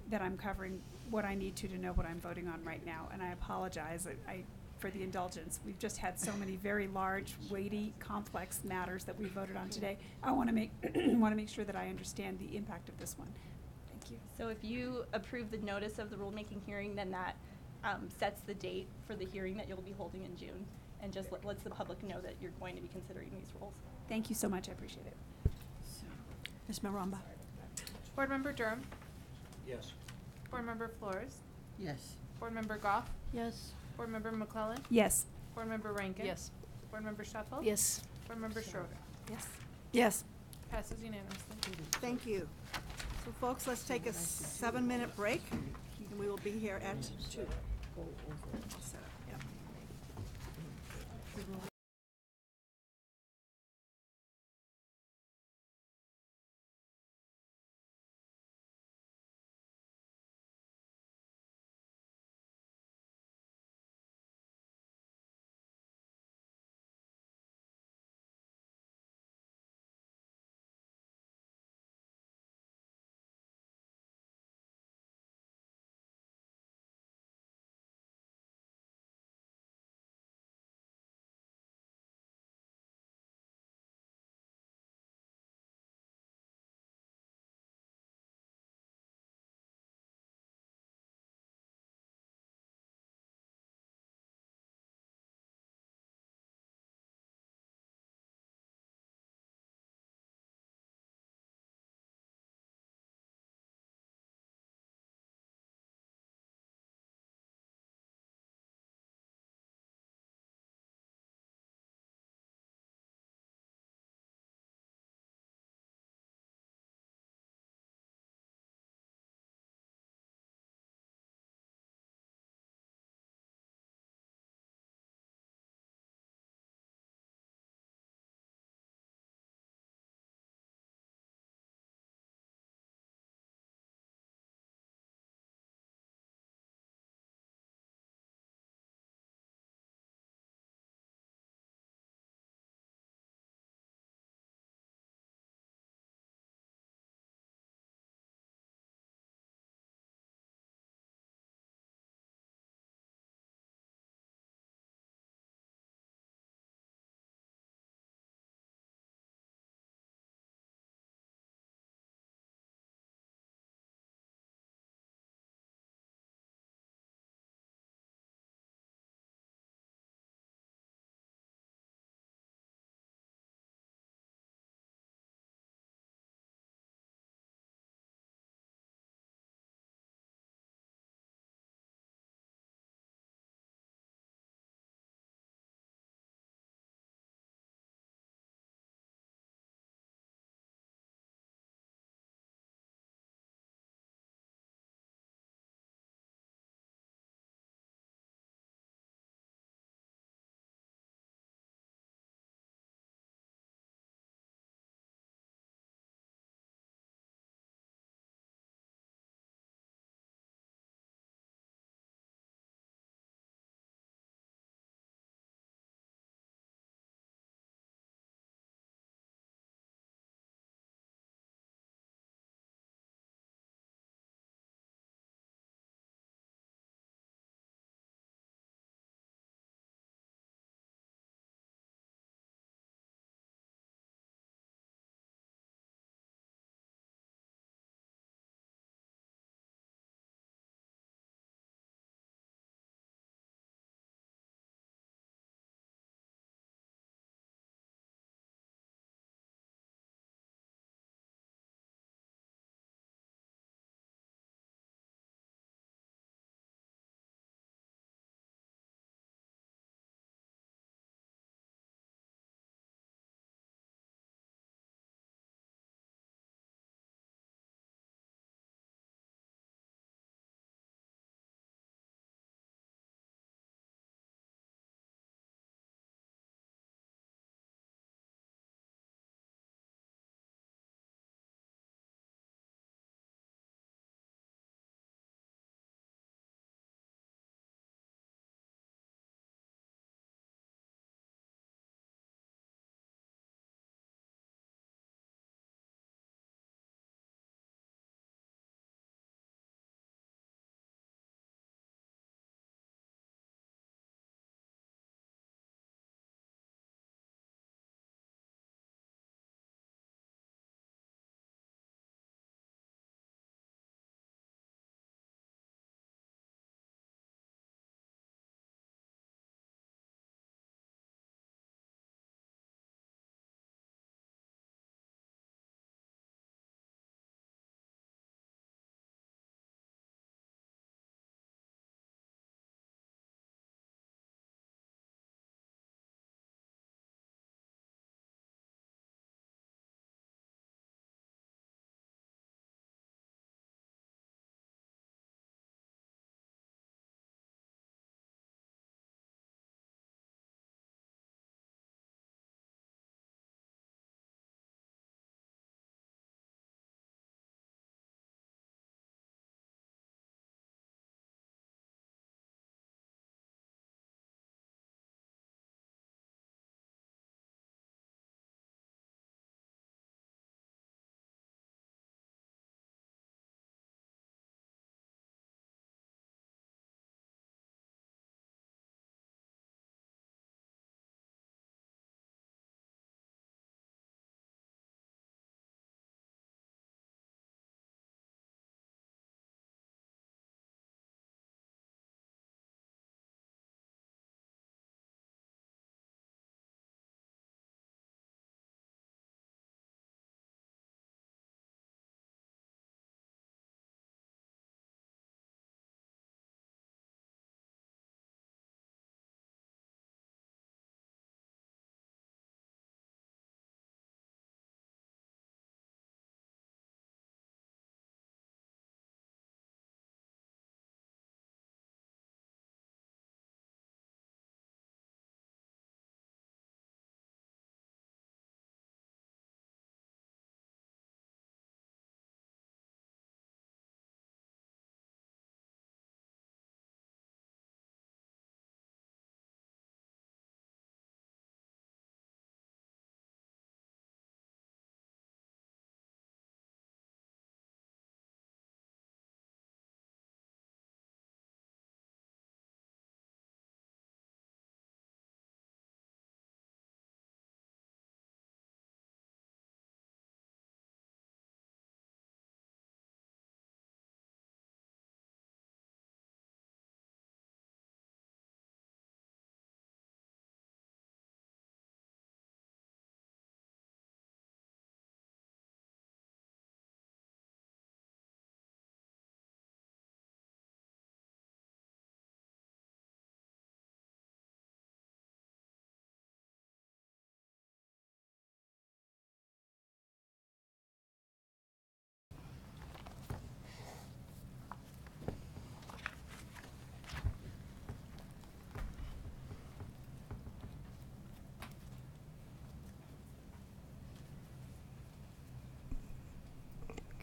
that I'm covering what I need to know what I'm voting on right now? And I apologize for the indulgence. We've just had so many very large, weighty, complex matters that we voted on today. I want to make sure that I understand the impact of this one. Thank you. So if you approve the notice of the rulemaking hearing, then that sets the date for the hearing that you'll be holding in June, and just lets the public know that you're going to be considering these rules. Thank you so much. I appreciate it. Ms. Marumba? Board Member Durham, Yes. Board Member Flores, Yes. Board Member Goff, Yes. Board Member McClellan, Yes. Board Member Rankin. Yes. Board Member Shuffle. Yes. Board Member Schroeder. Yes. Yes. Passes unanimously. Thank you. So folks, let's take a 7-minute break, and we will be here at 2. Set up, yep.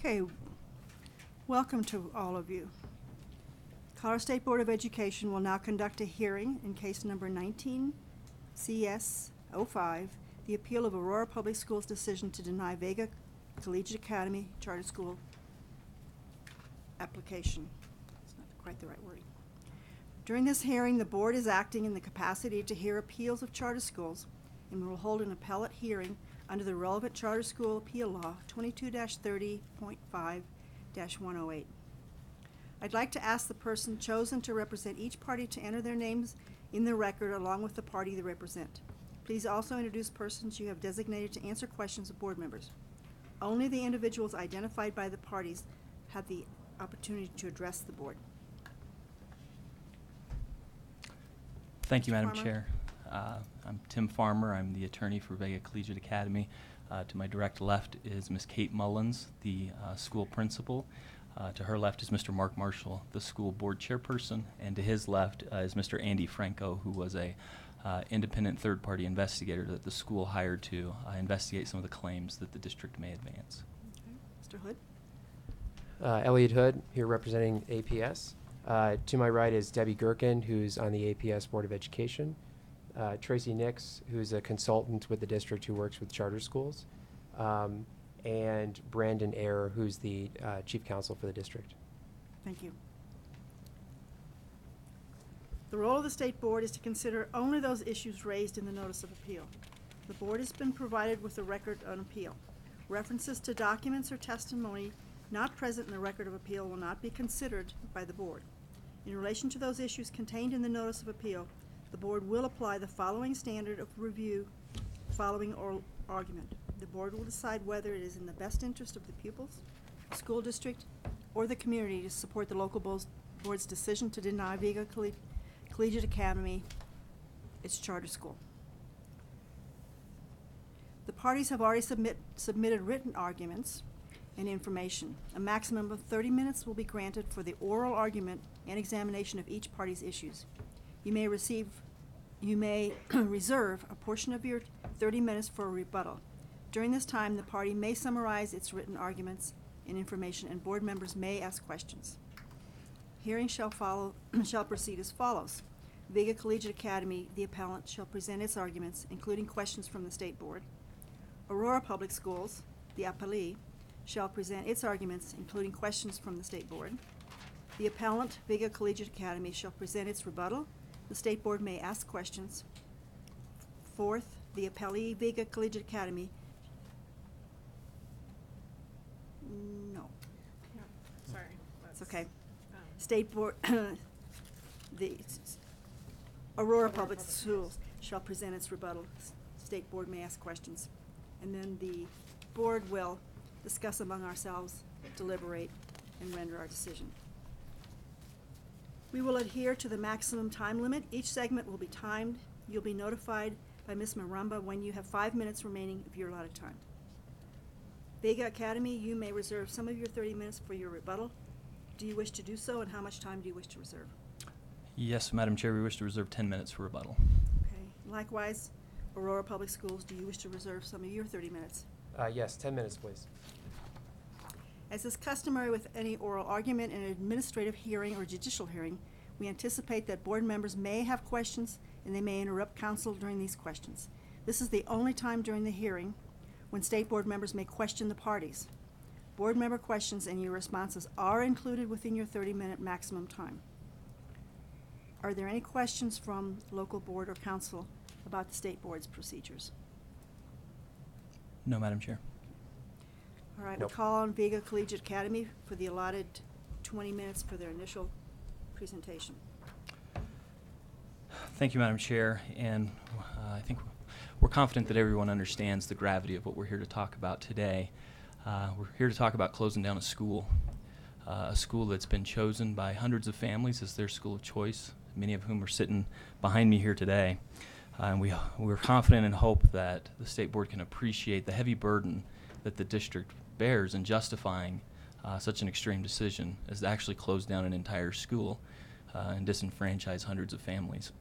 Okay, welcome to all of you. Colorado State Board of Education will now conduct a hearing in case number 19 CS05, the appeal of Aurora Public Schools' decision to deny Vega Collegiate Academy Charter School application. That's not quite the right wording. During this hearing, the board is acting in the capacity to hear appeals of charter schools and will hold an appellate hearing under the relevant Charter School Appeal Law 22-30.5-108. I'd like to ask the person chosen to represent each party to enter their names in the record along with the party they represent. Please also introduce persons you have designated to answer questions of board members. Only the individuals identified by the parties have the opportunity to address the board. Thank you, Madam Farmer. Chair. I'm Tim Farmer. I'm the attorney for Vega Collegiate Academy. To my direct left is Ms. Kate Mullins, the school principal. To her left is Mr. Mark Marshall, the school board chairperson. And to his left is Mr. Andy Franco, who was a independent third-party investigator that the school hired to investigate some of the claims that the district may advance. Okay. Mr. Hood? Elliot Hood, here representing APS. To my right is Debbie Gherkin, who's on the APS Board of Education. Tracy Nix, who's a consultant with the district who works with charter schools. And Brandon Eyre, who's the chief counsel for the district. Thank you. The role of the State Board is to consider only those issues raised in the Notice of Appeal. The Board has been provided with a record on appeal. References to documents or testimony not present in the record of appeal will not be considered by the Board. In relation to those issues contained in the Notice of Appeal, the Board will apply the following standard of review following oral argument. The Board will decide whether it is in the best interest of the pupils, the school district, or the community to support the local board's decision to deny Vega Collegiate Academy its charter school. The parties have already submitted written arguments and information. A maximum of 30 minutes will be granted for the oral argument and examination of each party's issues. You may reserve a portion of your 30 minutes for a rebuttal. During this time, the party may summarize its written arguments and information, and board members may ask questions. Hearing shall proceed as follows. Vega Collegiate Academy, the appellant, shall present its arguments, including questions from the State Board. Aurora Public Schools, the appellee, shall present its arguments, including questions from the State Board. The appellant, Vega Collegiate Academy, shall present its rebuttal. The State Board may ask questions. Fourth, the appellee, Vega Collegiate Academy, no. No, sorry. It's okay. State Board, the Aurora Public Schools shall present its rebuttal. State Board may ask questions. And then the board will discuss among ourselves, deliberate, and render our decision. We will adhere to the maximum time limit. Each segment will be timed. You'll be notified by Ms. Marumba when you have 5 minutes remaining of your allotted time. Vega Academy, you may reserve some of your 30 minutes for your rebuttal. Do you wish to do so, and how much time do you wish to reserve? Yes, Madam Chair, we wish to reserve 10 minutes for rebuttal. Okay. Likewise, Aurora Public Schools, do you wish to reserve some of your 30 minutes? Yes, 10 minutes, please. As is customary with any oral argument in an administrative hearing or judicial hearing, we anticipate that board members may have questions and they may interrupt counsel during these questions. This is the only time during the hearing when State Board members may question the parties. Board member questions and your responses are included within your 30-minute maximum time. Are there any questions from local board or council about the State Board's procedures? No, Madam Chair. All right, Nope. we call on Vega Collegiate Academy for the allotted 20 minutes for their initial presentation. Thank you, Madam Chair, and I think we're confident that everyone understands the gravity of what we're here to talk about today. We're here to talk about closing down a school that's been chosen by hundreds of families as their school of choice, many of whom are sitting behind me here today. And we're confident and hope that the State Board can appreciate the heavy burden that the district bears in justifying such an extreme decision as to actually close down an entire school and disenfranchise hundreds of families.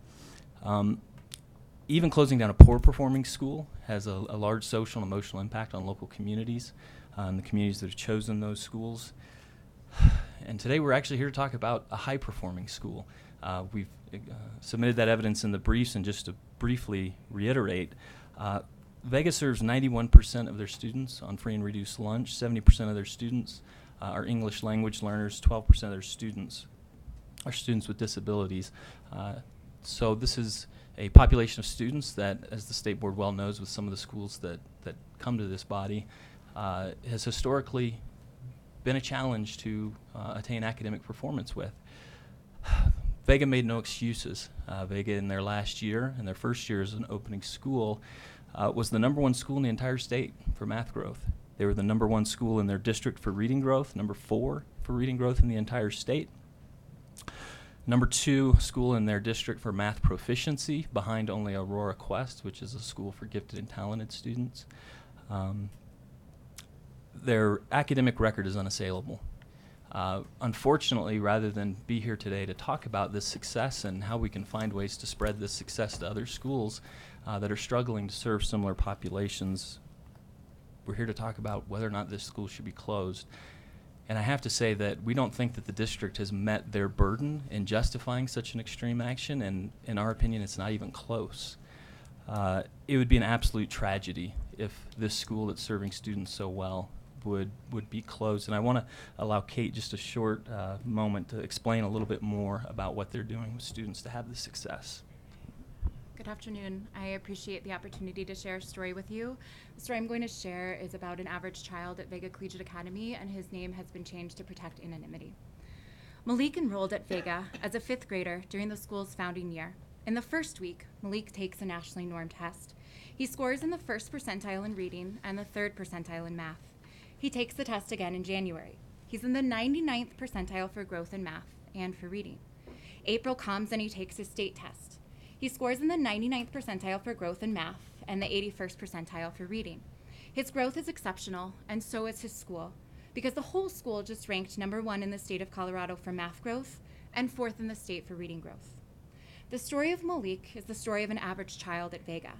Even closing down a poor performing school has a large social and emotional impact on local communities and the communities that have chosen those schools. And today we're actually here to talk about a high performing school. We've submitted that evidence in the briefs, and just to briefly reiterate, Vega serves 91% of their students on free and reduced lunch. 70% of their students are English language learners. 12% of their students are students with disabilities. So this is a population of students that, as the state board well knows with some of the schools that come to this body, has historically been a challenge to attain academic performance with. Vega made no excuses. Vega in their last year, in their first year as an opening school, was the #1 school in the entire state for math growth. They were the #1 school in their district for reading growth, #4 for reading growth in the entire state. #2 school in their district for math proficiency, behind only Aurora Quest, which is a school for gifted and talented students. Their academic record is unassailable. Unfortunately, rather than be here today to talk about this success and how we can find ways to spread this success to other schools that are struggling to serve similar populations, we're here to talk about whether or not this school should be closed. And I have to say that we don't think that the district has met their burden in justifying such an extreme action, and in our opinion, it's not even close. It would be an absolute tragedy if this school that's serving students so well would be closed. And I want to allow Kate just a short moment to explain a little bit more about what they're doing with students to have this success. Good afternoon. I appreciate the opportunity to share a story with you. The story I'm going to share is about an average child at Vega Collegiate Academy, and his name has been changed to protect anonymity. Malik enrolled at Vega as a 5th grader during the school's founding year. In the first week, Malik takes a nationally normed test. He scores in the 1st percentile in reading and the 3rd percentile in math. He takes the test again in January. He's in the 99th percentile for growth in math and for reading. April comes and he takes his state test. He scores in the 99th percentile for growth in math and the 81st percentile for reading. His growth is exceptional, and so is his school, because the whole school just ranked #1 in the state of Colorado for math growth and 4th in the state for reading growth. The story of Malik is the story of an average child at Vega.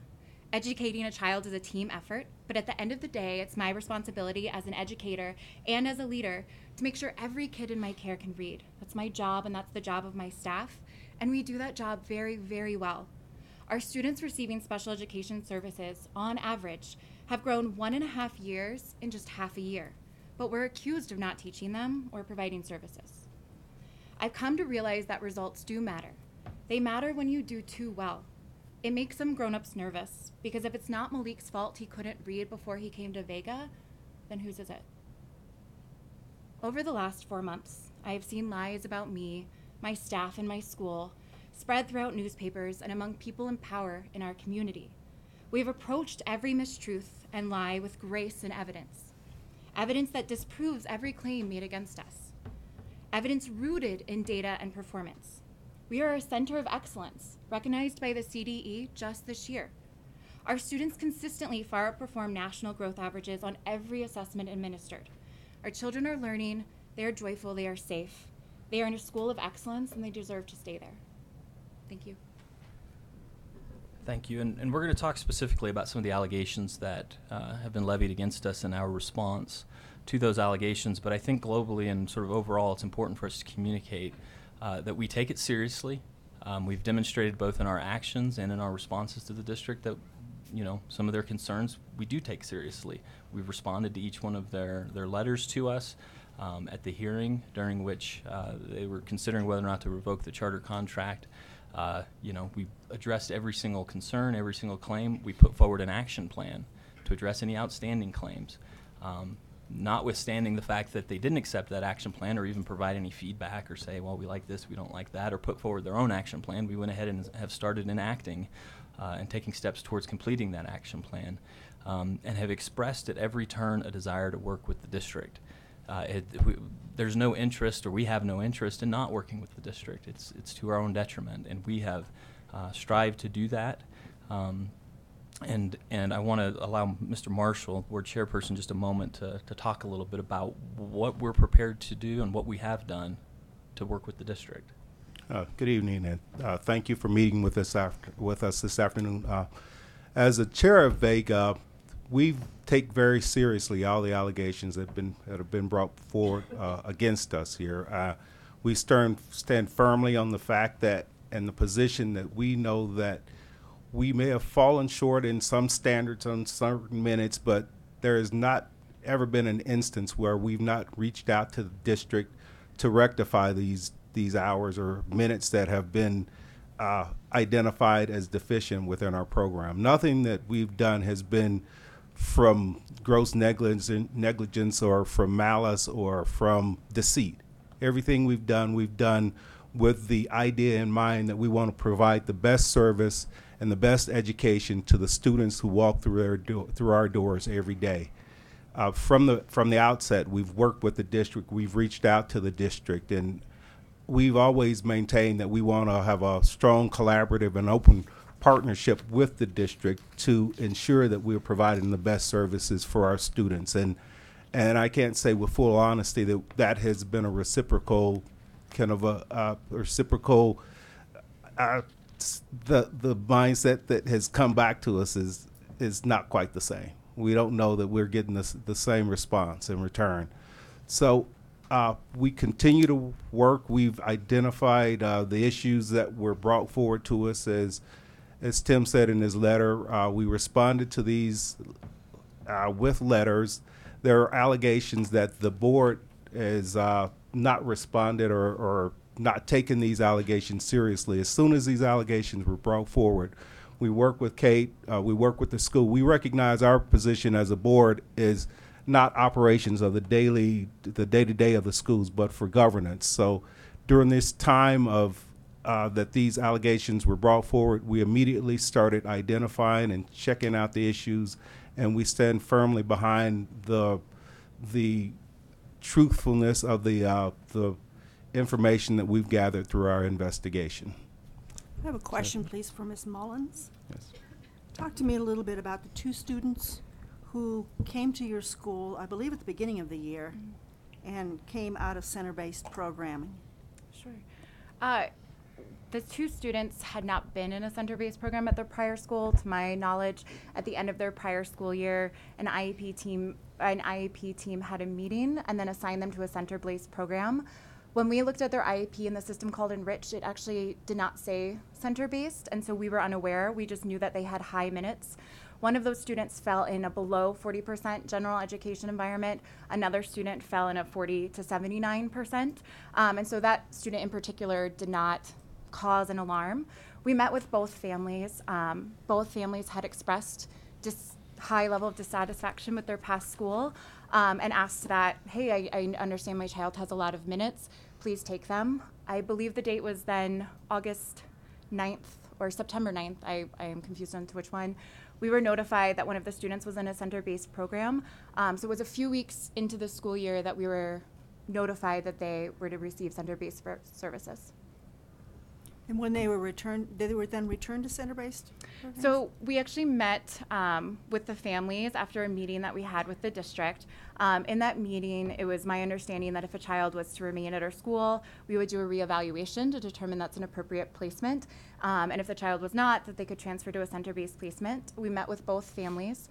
Educating a child is a team effort, but at the end of the day, it's my responsibility as an educator and as a leader to make sure every kid in my care can read. That's my job, and that's the job of my staff, and we do that job very, very well. Our students receiving special education services, on average, have grown 1.5 years in just half a year, but we're accused of not teaching them or providing services. I've come to realize that results do matter. They matter when you do too well. It makes some grown-ups nervous, because if it's not Malik's fault he couldn't read before he came to Vega, then whose is it? Over the last 4 months, I have seen lies about me, my staff, and my school spread throughout newspapers and among people in power in our community. We have approached every mistruth and lie with grace and evidence. Evidence that disproves every claim made against us. Evidence rooted in data and performance. We are a center of excellence, recognized by the CDE just this year. Our students consistently far outperform national growth averages on every assessment administered. Our children are learning, they are joyful, they are safe. They are in a school of excellence, and they deserve to stay there. Thank you. Thank you. And we're going to talk specifically about some of the allegations that have been levied against us in our response to those allegations. But I think globally and sort of overall, it's important for us to communicate that we take it seriously. We've demonstrated both in our actions and in our responses to the district that, you know, some of their concerns we do take seriously. We've responded to each one of their letters to us at the hearing, during which they were considering whether or not to revoke the charter contract. You know, we addressed every single concern, every single claim. We put forward an action plan to address any outstanding claims. Notwithstanding the fact that they didn't accept that action plan or even provide any feedback or say, well, we like this, we don't like that, or put forward their own action plan, we went ahead and have started enacting and taking steps towards completing that action plan, and have expressed at every turn a desire to work with the district. There's no interest, or we have no interest in not working with the district. It's to our own detriment, and we have strived to do that. And I want to allow Mr. Marshall, board chairperson, just a moment to talk a little bit about what we're prepared to do and what we have done to work with the district. Good evening, and thank you for meeting with us this afternoon. As a chair of Vega, we take very seriously all the allegations that have been brought forward against us here. We stand firmly on the fact that, and the position that we know that we may have fallen short in some standards on certain minutes, but there has not ever been an instance where we've not reached out to the district to rectify these hours or minutes that have been identified as deficient within our program. Nothing that we've done has been from gross negligence or from malice or from deceit. Everything we've done with the idea in mind that we want to provide the best service and the best education to the students who walk through our doors every day. From the outset, we've worked with the district. We've reached out to the district, and we've always maintained that we want to have a strong collaborative and open partnership with the district to ensure that we're providing the best services for our students. And I can't say with full honesty that has been a reciprocal kind of a reciprocal. The mindset that has come back to us is not quite the same. We don't know that we're getting the same response in return. So we continue to work. We've identified the issues that were brought forward to us. As Tim said in his letter, we responded to these with letters. There are allegations that the board has not responded or not taken these allegations seriously. As soon as these allegations were brought forward, we work with Kate, we work with the school. We recognize our position as a board is not operations of the day-to-day of the schools, but for governance. So during this time of that these allegations were brought forward, we immediately started identifying and checking out the issues, and we stand firmly behind the truthfulness of the information that we've gathered through our investigation. I have a question, please, for Ms. Mullins. Yes. Talk to me a little bit about the two students who came to your school, I believe at the beginning of the year, and came out of center-based programming. Sure. The two students had not been in a center-based program at their prior school. To my knowledge, at the end of their prior school year, an IEP team had a meeting and then assigned them to a center-based program. When we looked at their IEP in the system called Enrich, it actually did not say center-based, and so we were unaware. We just knew that they had high minutes. One of those students fell in a below 40% general education environment. Another student fell in a 40 to 79%. And so that student in particular did not cause an alarm. We met with both families. Both families had expressed high level of dissatisfaction with their past school and asked that, hey, I understand my child has a lot of minutes. Please take them. I believe the date was then August 9th or September 9th. I am confused on to which one. We were notified that one of the students was in a center-based program. So it was a few weeks into the school year that we were notified that they were to receive center-based services. And when they were then returned to center-based programs? So we actually met with the families after a meeting that we had with the district. In that meeting, it was my understanding that if a child was to remain at our school, we would do a reevaluation to determine that's an appropriate placement. And if the child was not, that they could transfer to a center-based placement. We met with both families.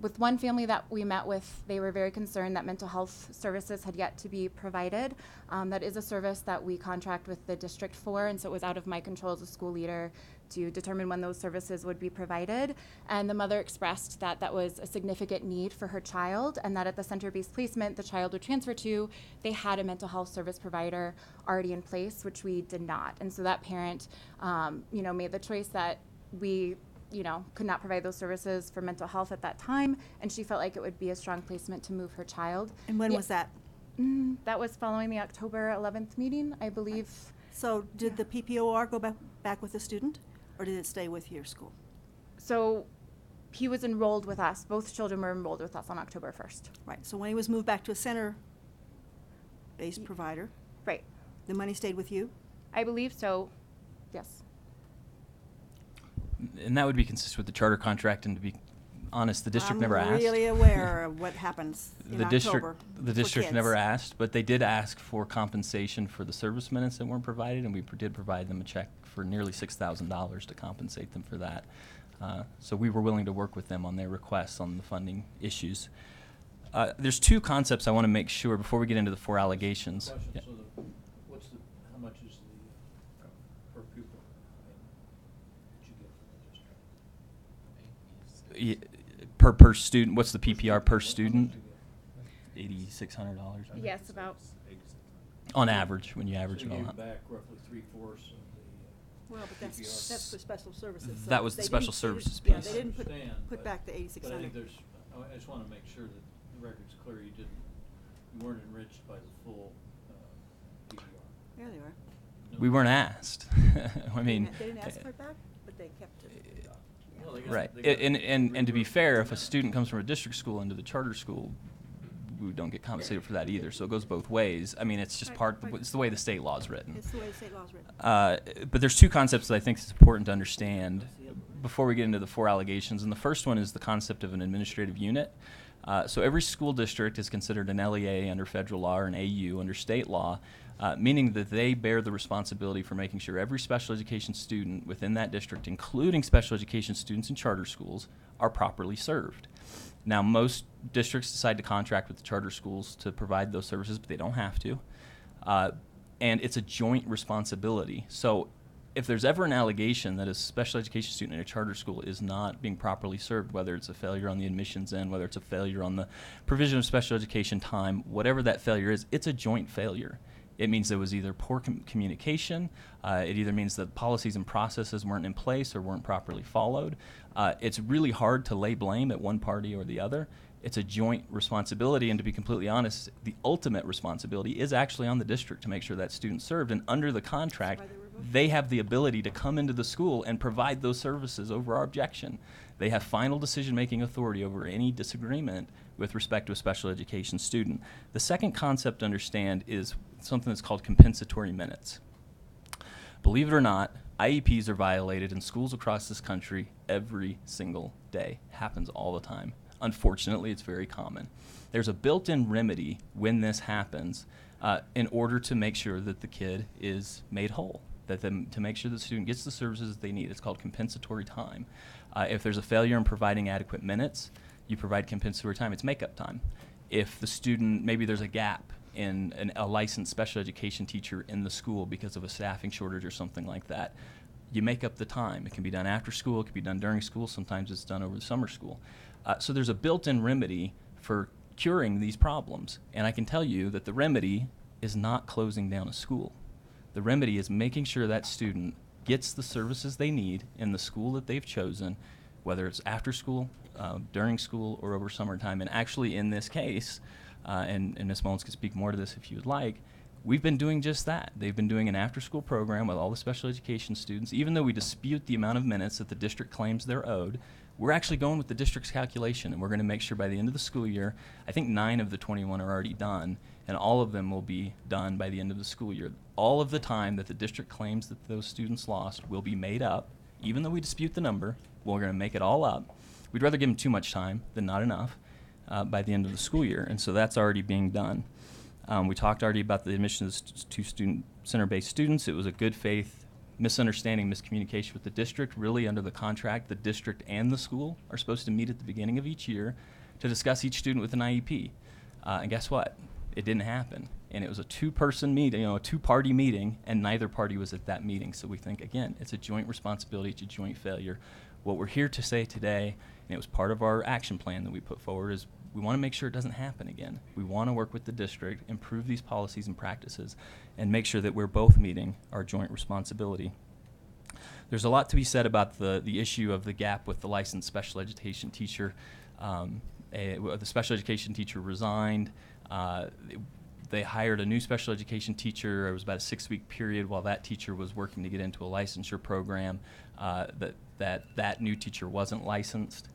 With one family that we met with, they were very concerned that mental health services had yet to be provided. That is a service that we contract with the district for, and so it was out of my control as a school leader to determine when those services would be provided. And the mother expressed that that was a significant need for her child, and that at the center-based placement the child would transfer to, they had a mental health service provider already in place, which we did not. And so that parent, made the choice that we could not provide those services for mental health at that time, and she felt like it would be a strong placement to move her child. And when was that? That was following the October 11th meeting, I believe. So did the PPOR go back with the student, or did it stay with your school? So he was enrolled with us. Both children were enrolled with us on October 1st. Right, so when he was moved back to a center-based provider, right, the money stayed with you? I believe so, yes. And that would be consistent with the charter contract, and to be honest, the district never asked. I'm really aware of what happens in The October the for district never kids. asked, but they did ask for compensation for the service minutes that weren't provided, and we did provide them a check for nearly $6,000 to compensate them for that. So we were willing to work with them on their requests on the funding issues. There's two concepts I want to make sure before we get into the 4 allegations. Question, Yeah. so how much is the per pupil that you get from the district? Per student, what's the PPR per student? $8,600. Yes, about. On average, when you average So it you all gave out. back roughly 3/4 of the Well, but that's for special services. so That was the they special didn't- they services didn't- piece. Yeah, they didn't put Understand, back the But I 8,600. think I just want to make sure that the record's clear, you weren't enriched by the full PPR. Yeah, they were. We weren't asked. I mean, They didn't ask for it back, but they kept it. Well, they got- right. they got And to be reimbursed fair, for if a that. student comes from a district school into the charter school, we don't get compensated for that either. So it goes both ways. I mean, it's just it's the way the state law is written. It's the way the state law is written. But there's two concepts that I think it's important to understand before we get into the 4 allegations. And the first one is the concept of an administrative unit. So every school district is considered an LEA under federal law or an AU under state law, meaning that they bear the responsibility for making sure every special education student within that district, including special education students in charter schools, are properly served. Now, most districts decide to contract with the charter schools to provide those services, but they don't have to. And it's a joint responsibility. So if there's ever an allegation that a special education student in a charter school is not being properly served, whether it's a failure on the admissions end, whether it's a failure on the provision of special education time, whatever that failure is, it's a joint failure. It means there was either poor communication, it either means that policies and processes weren't in place or weren't properly followed. It's really hard to lay blame at one party or the other. It's a joint responsibility, and to be completely honest, the ultimate responsibility is actually on the district to make sure that student's served, and under the contract, they have the ability to come into the school and provide those services over our objection. They have final decision-making authority over any disagreement with respect to a special education student. The second concept to understand is something that's called compensatory minutes. Believe it or not, IEPs are violated in schools across this country every single day. Happens all the time. Unfortunately, it's very common. There's a built-in remedy when this happens in order to make sure that the kid is made whole, to make sure the student gets the services that they need. It's called compensatory time. If there's a failure in providing adequate minutes, you provide compensatory time. It's makeup time. If the student, maybe there's a gap in a licensed special education teacher in the school because of a staffing shortage or something like that, you make up the time. It can be done after school, it can be done during school, sometimes it's done over the summer school. So there's a built-in remedy for curing these problems. And I can tell you that the remedy is not closing down a school. The remedy is making sure that student gets the services they need in the school that they've chosen, whether it's after school, during school, or over summertime. And actually in this case, and Ms. Mullins can speak more to this if you would like, we've been doing just that. They've been doing an after-school program with all the special education students. Even though we dispute the amount of minutes that the district claims they're owed, we're actually going with the district's calculation, and we're going to make sure by the end of the school year, I think 9 of the 21 are already done, and all of them will be done by the end of the school year. All of the time that the district claims that those students lost will be made up. Even though we dispute the number, we're going to make it all up. We'd rather give them too much time than not enough by the end of the school year, and so that's already being done. We talked already about the admission of to student center-based students. It was a good faith misunderstanding, miscommunication with the district. Really, under the contract, the district and the school are supposed to meet at the beginning of each year to discuss each student with an IEP. And guess what? It didn't happen. And it was a two-person meeting, a two-party meeting, and neither party was at that meeting. So we think, again, it's a joint responsibility, it's a joint failure. What we're here to say today, and it was part of our action plan that we put forward, is we want to make sure it doesn't happen again. We want to work with the district, improve these policies and practices, and make sure that we're both meeting our joint responsibility. There's a lot to be said about the issue of the gap with the licensed special education teacher. The special education teacher resigned. They hired a new special education teacher. It was about a 6-week period while that teacher was working to get into a licensure program. That new teacher wasn't licensed.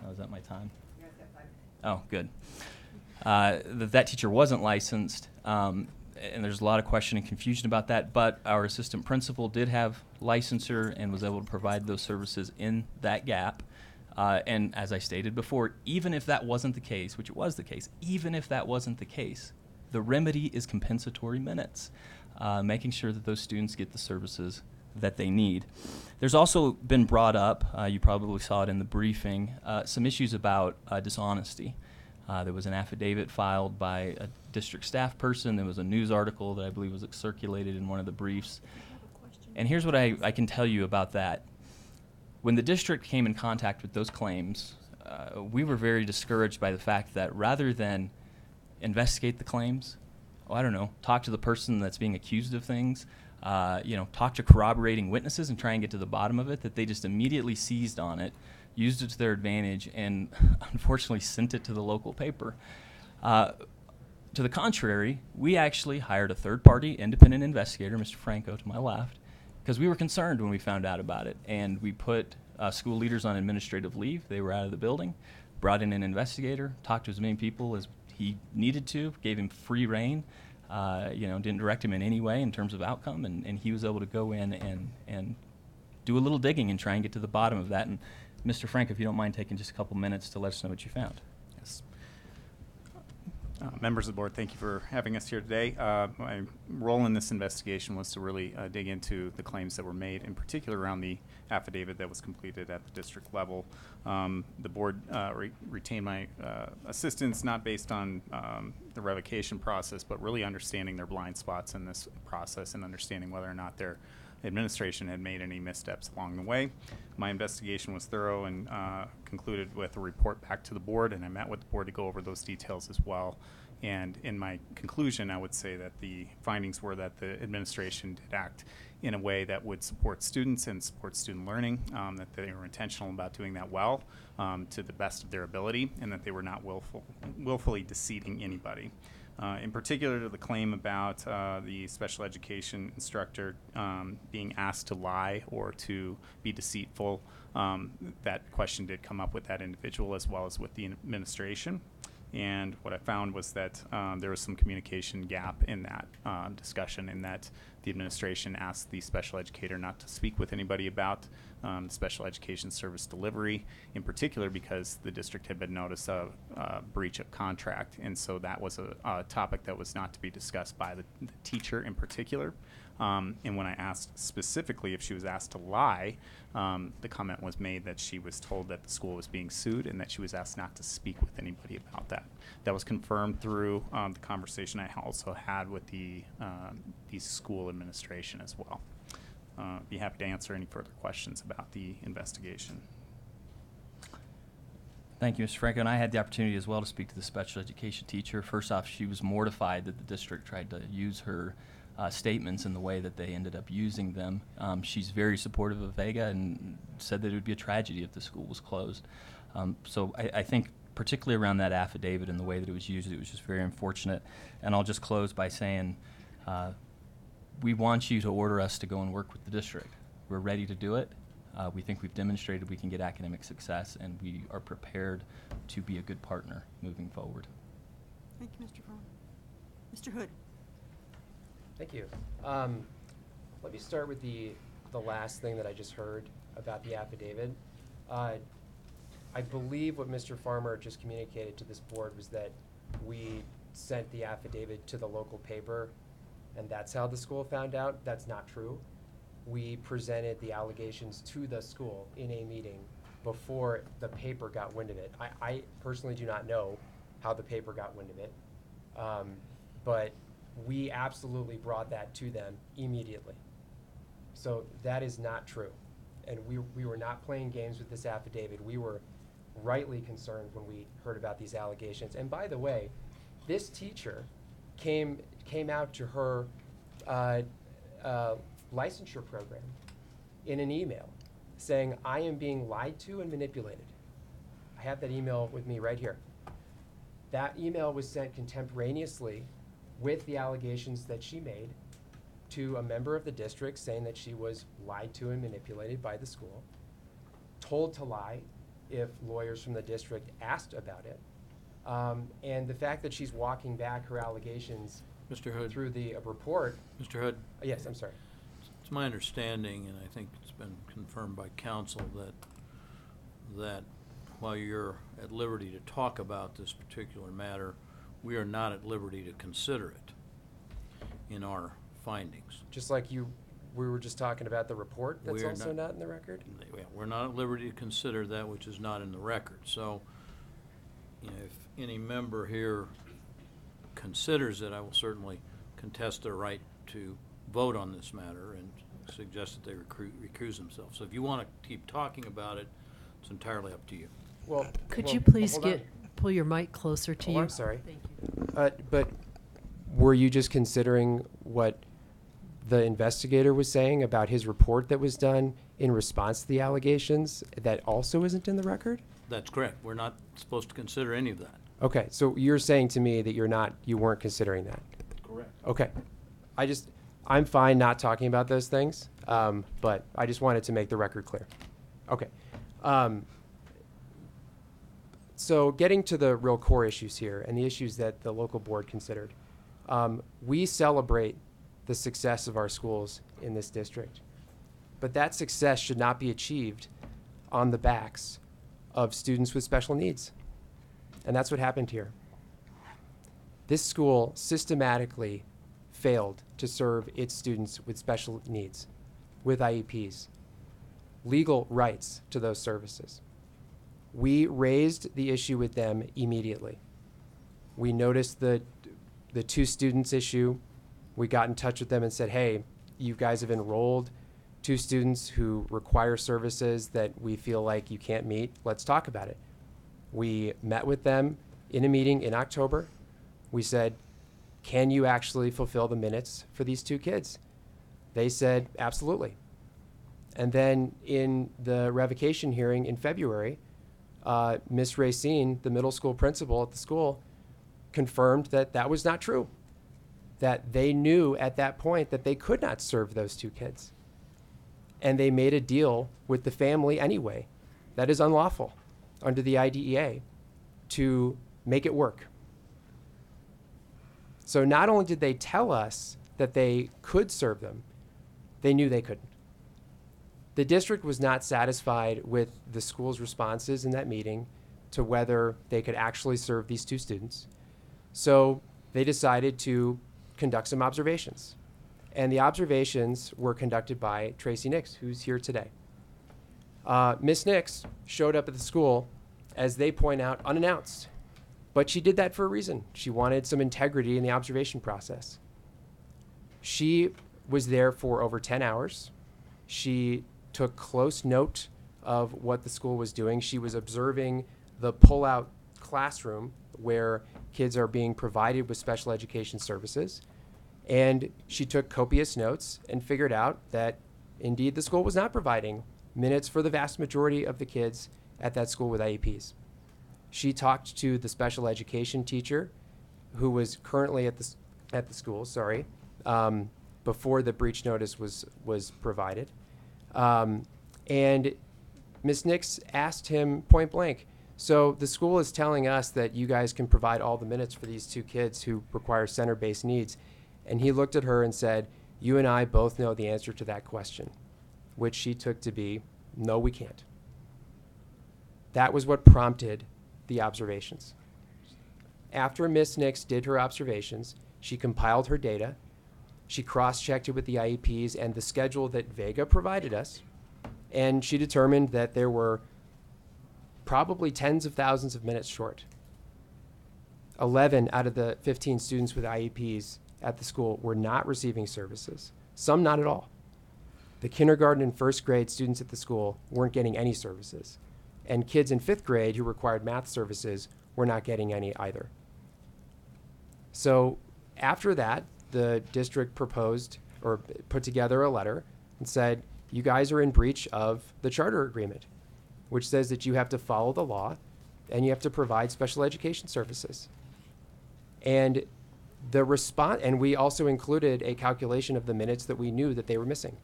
Oh, is that my time? Oh, good. That teacher wasn't licensed, and there's a lot of question and confusion about that, but our assistant principal did have licensure and was able to provide those services in that gap. And as I stated before, even if that wasn't the case, which it was the case, even if that wasn't the case, the remedy is compensatory minutes, making sure that those students get the services that they need. There's also been brought up, you probably saw it in the briefing, some issues about dishonesty. There was an affidavit filed by a district staff person. There was a news article that I believe was circulated in one of the briefs. And here's what I can tell you about that. When the district came in contact with those claims, we were very discouraged by the fact that rather than investigate the claims, talk to the person that's being accused of things, talk to corroborating witnesses and try and get to the bottom of it, that they just immediately seized on it, used it to their advantage, and unfortunately sent it to the local paper. To the contrary, we actually hired a third-party independent investigator, Mr. Franco to my left, because we were concerned when we found out about it. And we put school leaders on administrative leave. They were out of the building, brought in an investigator, talked to as many people as he needed to, gave him free rein, didn't direct him in any way in terms of outcome, and he was able to go in and do a little digging and try and get to the bottom of that. And Mr. Frank, if you don't mind taking just a couple minutes to let us know what you found. Yes. Members of the board, thank you for having us here today. My role in this investigation was to really dig into the claims that were made, in particular around the affidavit that was completed at the district level. The board retained my assistance, not based on the revocation process, but really understanding their blind spots in this process and understanding whether or not their administration had made any missteps along the way. My investigation was thorough and concluded with a report back to the board, and I met with the board to go over those details as well. And in my conclusion, I would say that the findings were that the administration did act in a way that would support students and support student learning, that they were intentional about doing that well to the best of their ability, and that they were not willfully deceiving anybody. In particular, to the claim about the special education instructor being asked to lie or to be deceitful, that question did come up with that individual as well as with the administration. And what I found was that there was some communication gap in that discussion, in that the administration asked the special educator not to speak with anybody about special education service delivery, in particular because the district had been noticed of breach of contract. And so that was a topic that was not to be discussed by the teacher in particular. And when I asked specifically if she was asked to lie, the comment was made that she was told that the school was being sued and that she was asked not to speak with anybody about that. That was confirmed through the conversation I also had with the school administration as well. Be happy to answer any further questions about the investigation. Thank you, Mr. Franco. And I had the opportunity as well to speak to the special education teacher. First off, she was mortified that the district tried to use her statements in the way that they ended up using them. She's very supportive of Vega and said that it would be a tragedy if the school was closed. So I think particularly around that affidavit and the way that it was used, it was just very unfortunate. And I'll just close by saying we want you to order us to go and work with the district. We're ready to do it. We think we've demonstrated we can get academic success, and we are prepared to be a good partner moving forward. Thank you, Mr. Fromm. Mr. Hood. Thank you. Let me start with the last thing that I just heard about the affidavit. I believe what Mr. Farmer just communicated to this board was that we sent the affidavit to the local paper, and that's how the school found out. That's not true. We presented the allegations to the school in a meeting before the paper got wind of it. I personally do not know how the paper got wind of it, but we absolutely brought that to them immediately. So that is not true. And we were not playing games with this affidavit. We were rightly concerned when we heard about these allegations. And by the way, this teacher came out to her licensure program in an email saying, I am being lied to and manipulated. I have that email with me right here. That email was sent contemporaneously with the allegations that she made to a member of the district saying that she was lied to and manipulated by the school, told to lie if lawyers from the district asked about it. And the fact that she's walking back her allegations Mr. Hood. through the report. Mr. Hood. Yes, I'm sorry. It's my understanding, and I think it's been confirmed by counsel, that while you're at liberty to talk about this particular matter, we are not at liberty to consider it in our findings. Just like we were just talking about the report that's We are also not in the record? We're not at liberty to consider that which is not in the record. So, you know, if any member here considers it, I will certainly contest their right to vote on this matter and suggest that they recuse themselves. So if you want to keep talking about it, it's entirely up to you. Well, Could well, you please hold on. pull your mic closer to Oh, you? I'm sorry. Thank you. But were you just considering what the investigator was saying about his report that was done in response to the allegations that also isn't in the record? That's correct. We're not supposed to consider any of that. Okay, so you're saying to me that you weren't considering that? Correct. Okay. I'm fine not talking about those things, but I just wanted to make the record clear. Okay. So getting to the real core issues here and the issues that the local board considered, we celebrate the success of our schools in this district, but that success should not be achieved on the backs of students with special needs. And that's what happened here. This school systematically failed to serve its students with special needs, with IEPs, legal rights to those services. We raised the issue with them immediately. We noticed the 2 students issue. We got in touch with them and said, hey, you guys have enrolled 2 students who require services that we feel like you can't meet. Let's talk about it. We met with them in a meeting in October. We said, can you actually fulfill the minutes for these 2 kids? They said, absolutely. And then in the revocation hearing in February, Ms. Racine, the middle school principal at the school, confirmed that that was not true, that they knew at that point that they could not serve those 2 kids. And they made a deal with the family anyway. That is unlawful under the IDEA to make it work. So not only did they tell us that they could serve them, they knew they couldn't. The district was not satisfied with the school's responses in that meeting to whether they could actually serve these 2 students. So they decided to conduct some observations. And the observations were conducted by Tracy Nix, who's here today. Miss Nix showed up at the school, as they point out, unannounced. But she did that for a reason. She wanted some integrity in the observation process. She was there for over 10 hours. She took close note of what the school was doing. She was observing the pull-out classroom where kids are being provided with special education services. And she took copious notes and figured out that indeed the school was not providing minutes for the vast majority of the kids at that school with IEPs. She talked to the special education teacher who was currently at the school, before the breach notice was provided. And Ms. Nix asked him point blank, so the school is telling us that you guys can provide all the minutes for these 2 kids who require center-based needs. And he looked at her and said, you and I both know the answer to that question, which she took to be, no, we can't. That was what prompted the observations. After Ms. Nix did her observations, she compiled her data, she cross-checked it with the IEPs and the schedule that Vega provided us, and she determined that there were probably tens of thousands of minutes short. 11 out of the 15 students with IEPs at the school were not receiving services, some not at all. The kindergarten and 1st grade students at the school weren't getting any services, and kids in 5th grade who required math services were not getting any either. So after that, the district proposed or put together a letter and said, you guys are in breach of the charter agreement, which says that you have to follow the law and you have to provide special education services. And the response, and we also included a calculation of the minutes that we knew that they were missing.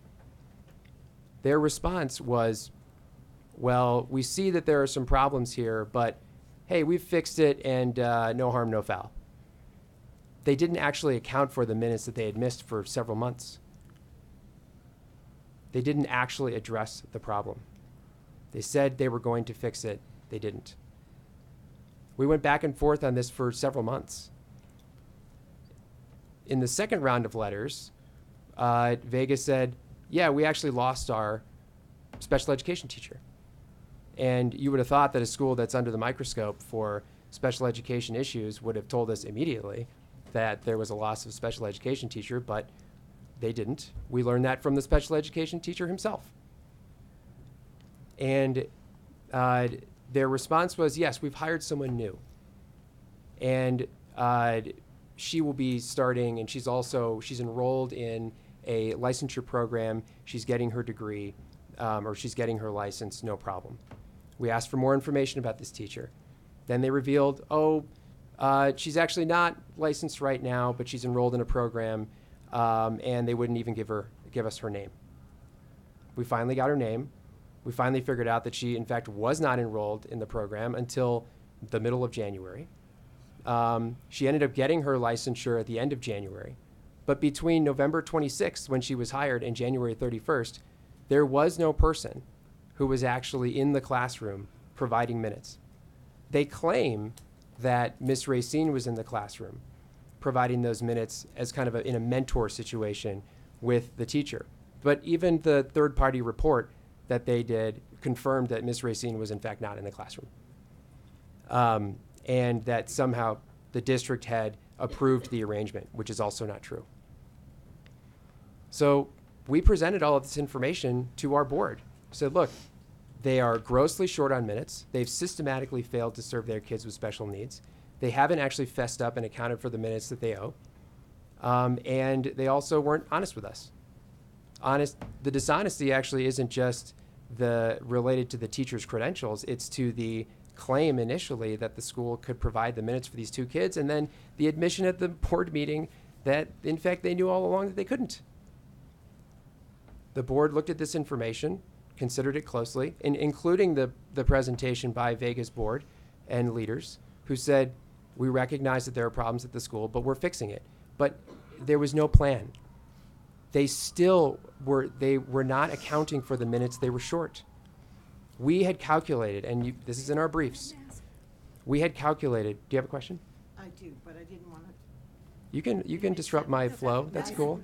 Their response was, well, we see that there are some problems here, but hey, we've fixed it and no harm, no foul. They didn't actually account for the minutes that they had missed for several months. They didn't actually address the problem. They said they were going to fix it, They didn't. We went back and forth on this for several months. In the second round of letters, Vega said, yeah, we actually lost our special education teacher. And you would have thought that a school that's under the microscope for special education issues would have told us immediately that there was a loss of special education teacher, but they didn't. We learned that from the special education teacher himself. And their response was, yes, we've hired someone new. And she will be starting, and she's enrolled in a licensure program. She's getting her degree, or she's getting her license, no problem. We asked for more information about this teacher. Then they revealed, she's actually not licensed right now, but she's enrolled in a program, and they wouldn't even give us her name. We finally got her name. We finally figured out that she, in fact, was not enrolled in the program until the middle of January. She ended up getting her licensure at the end of January. But between November 26th, when she was hired, and January 31st, there was no person who was actually in the classroom providing minutes. They claim that Ms. Racine was in the classroom providing those minutes as kind of in a mentor situation with the teacher. But even the third-party report that they did confirmed that Ms. Racine was in fact not in the classroom. And that somehow the district had approved the arrangement, which is also not true. So we presented all of this information to our board. Said, look, they are grossly short on minutes. They've systematically failed to serve their kids with special needs. They haven't actually fessed up and accounted for the minutes that they owe. And they also weren't honest with us. The dishonesty actually isn't just related to the teacher's credentials. It's to the claim initially that the school could provide the minutes for these two kids, and then the admission at the board meeting that, in fact, they knew all along that they couldn't. The board looked at this information, considered it closely, including the presentation by Vega's board and leaders who said, we recognize that there are problems at the school, but we're fixing it. But there was no plan. They were not accounting for the minutes they were short. We had calculated, and this is in our briefs, we had calculated, do you have a question? I do, but I didn't want to. You can disrupt my flow, that's cool.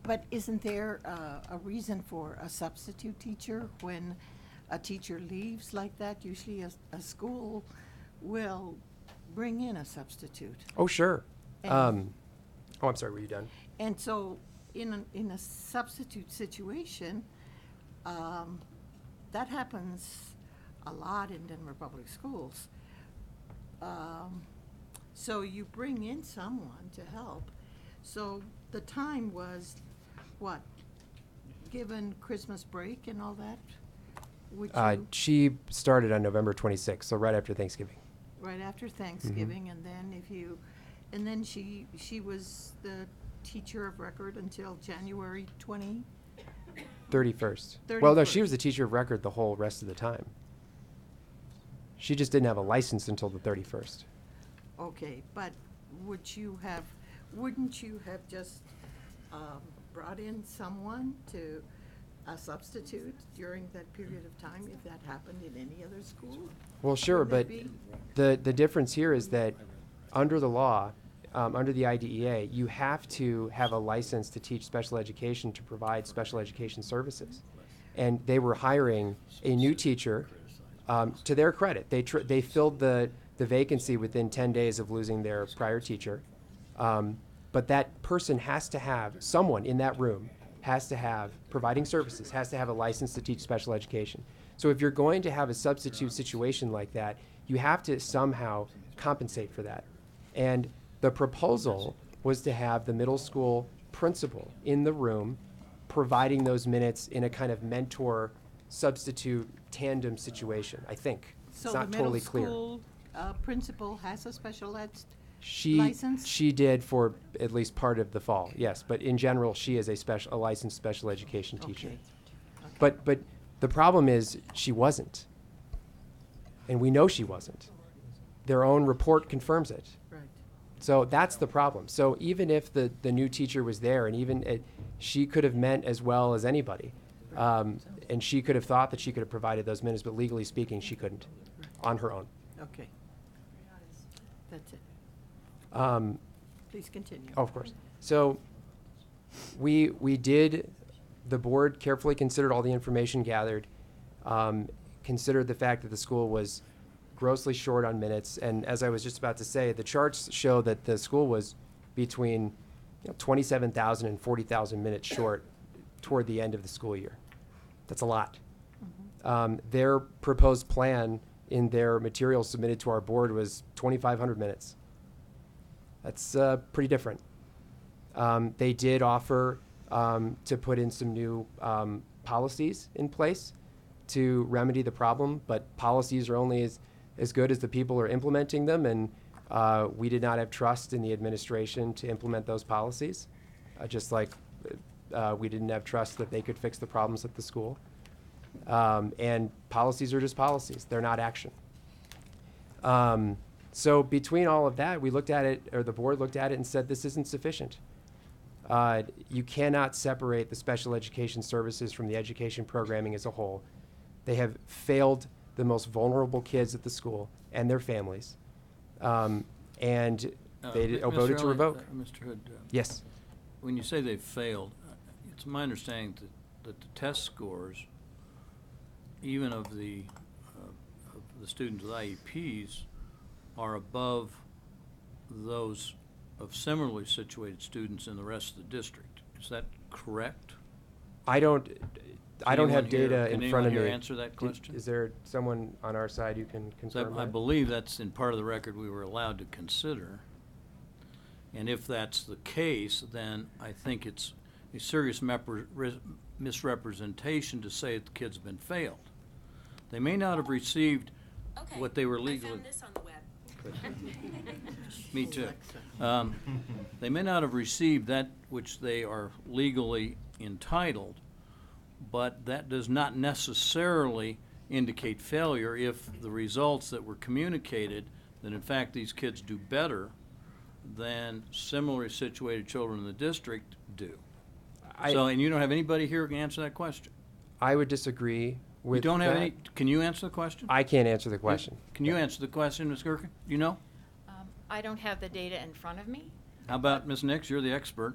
But isn't there a reason for a substitute teacher when a teacher leaves like that? Usually a school will bring in a substitute. Oh, sure. I'm sorry, were you done? And so in a substitute situation, that happens a lot in Denver Public Schools. So you bring in someone to help. So the time was, what, given Christmas break and all that? She started on November 26th, so right after Thanksgiving. Right after Thanksgiving, and then she was the teacher of record until January 31st. Well, no, she was the teacher of record the whole rest of the time. She just didn't have a license until the 31st. Okay, but wouldn't you have just brought in someone to a substitute during that period of time if that happened in any other school? Well, sure, but the difference here is that under the law, under the IDEA, you have to have a license to teach special education to provide special education services. And they were hiring a new teacher. To their credit, they filled the vacancy within 10 days of losing their prior teacher. But that person has to have, someone in that room has to have, providing services, has to have a license to teach special education. So if you're going to have a substitute situation like that, you have to somehow compensate for that. And the proposal was to have the middle school principal in the room providing those minutes in a kind of mentor substitute tandem situation, I think. So it's not totally clear. the middle school principal has a special ed license? She did for at least part of the fall, yes. But in general, she is a licensed special education teacher. Okay. But the problem is she wasn't. And we know she wasn't. Their own report confirms it. Right. So that's the problem. So even if the new teacher was there, and even she could have meant as well as anybody, And she could have thought that she could have provided those minutes, but legally speaking, she couldn't on her own. Okay. That's it. Um, Please continue. Oh, of course. So we did, the board carefully considered all the information gathered, considered the fact that the school was grossly short on minutes. And as I was just about to say, the charts show that the school was between 27,000 and 40,000 minutes short toward the end of the school year. That's a lot. Their proposed plan in their materials submitted to our board was 2,500 minutes. That's pretty different. They did offer to put in some new policies in place to remedy the problem, but policies are only as good as the people who are implementing them, and we did not have trust in the administration to implement those policies, just like we didn't have trust that they could fix the problems at the school. And policies are just policies. They're not action. So between all of that, we looked at it, or the board looked at it and said, this isn't sufficient. You cannot separate the special education services from the education programming as a whole. They have failed the most vulnerable kids at the school and their families. And they voted to revoke. Mr. Hood. Yes. When you say they've failed, it's my understanding that the test scores, even of the students with IEPs, are above those of similarly situated students in the rest of the district. Is that correct? I don't have data Can in front of me. anyone here answer that question? Is there someone on our side who can confirm I that? believe that's in part of the record we were allowed to consider. And if that's the case, then I think it's a serious misrepresentation to say that the kids have been failed. They may not have received what they were legally. I found this on the web. Me too. They may not have received that which they are legally entitled, but that does not necessarily indicate failure if the results that were communicated, that in fact these kids do better than similarly situated children in the district do. And you don't have anybody here who can answer that question? I would disagree with You don't have that. any, can you answer the question? I can't answer the question. Can you answer the question, Ms. Gerken? You know? I don't have the data in front of me. How about Ms. Nix? You're the expert.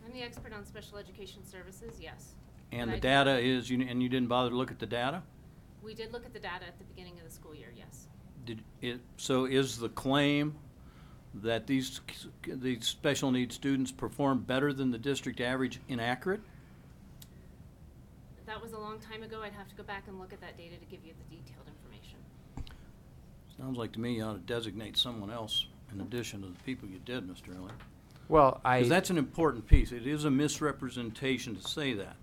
I'm the expert on special education services, yes. And But the data is, and you didn't bother to look at the data? We did look at the data at the beginning of the school year, yes. So is the claim that these special needs students perform better than the district average inaccurate? That was a long time ago. I'd have to go back and look at that data to give you the detailed information. Sounds like to me you ought to designate someone else in addition to the people you did, Mr. Elliott. Well, Because that's an important piece. It is a misrepresentation to say that.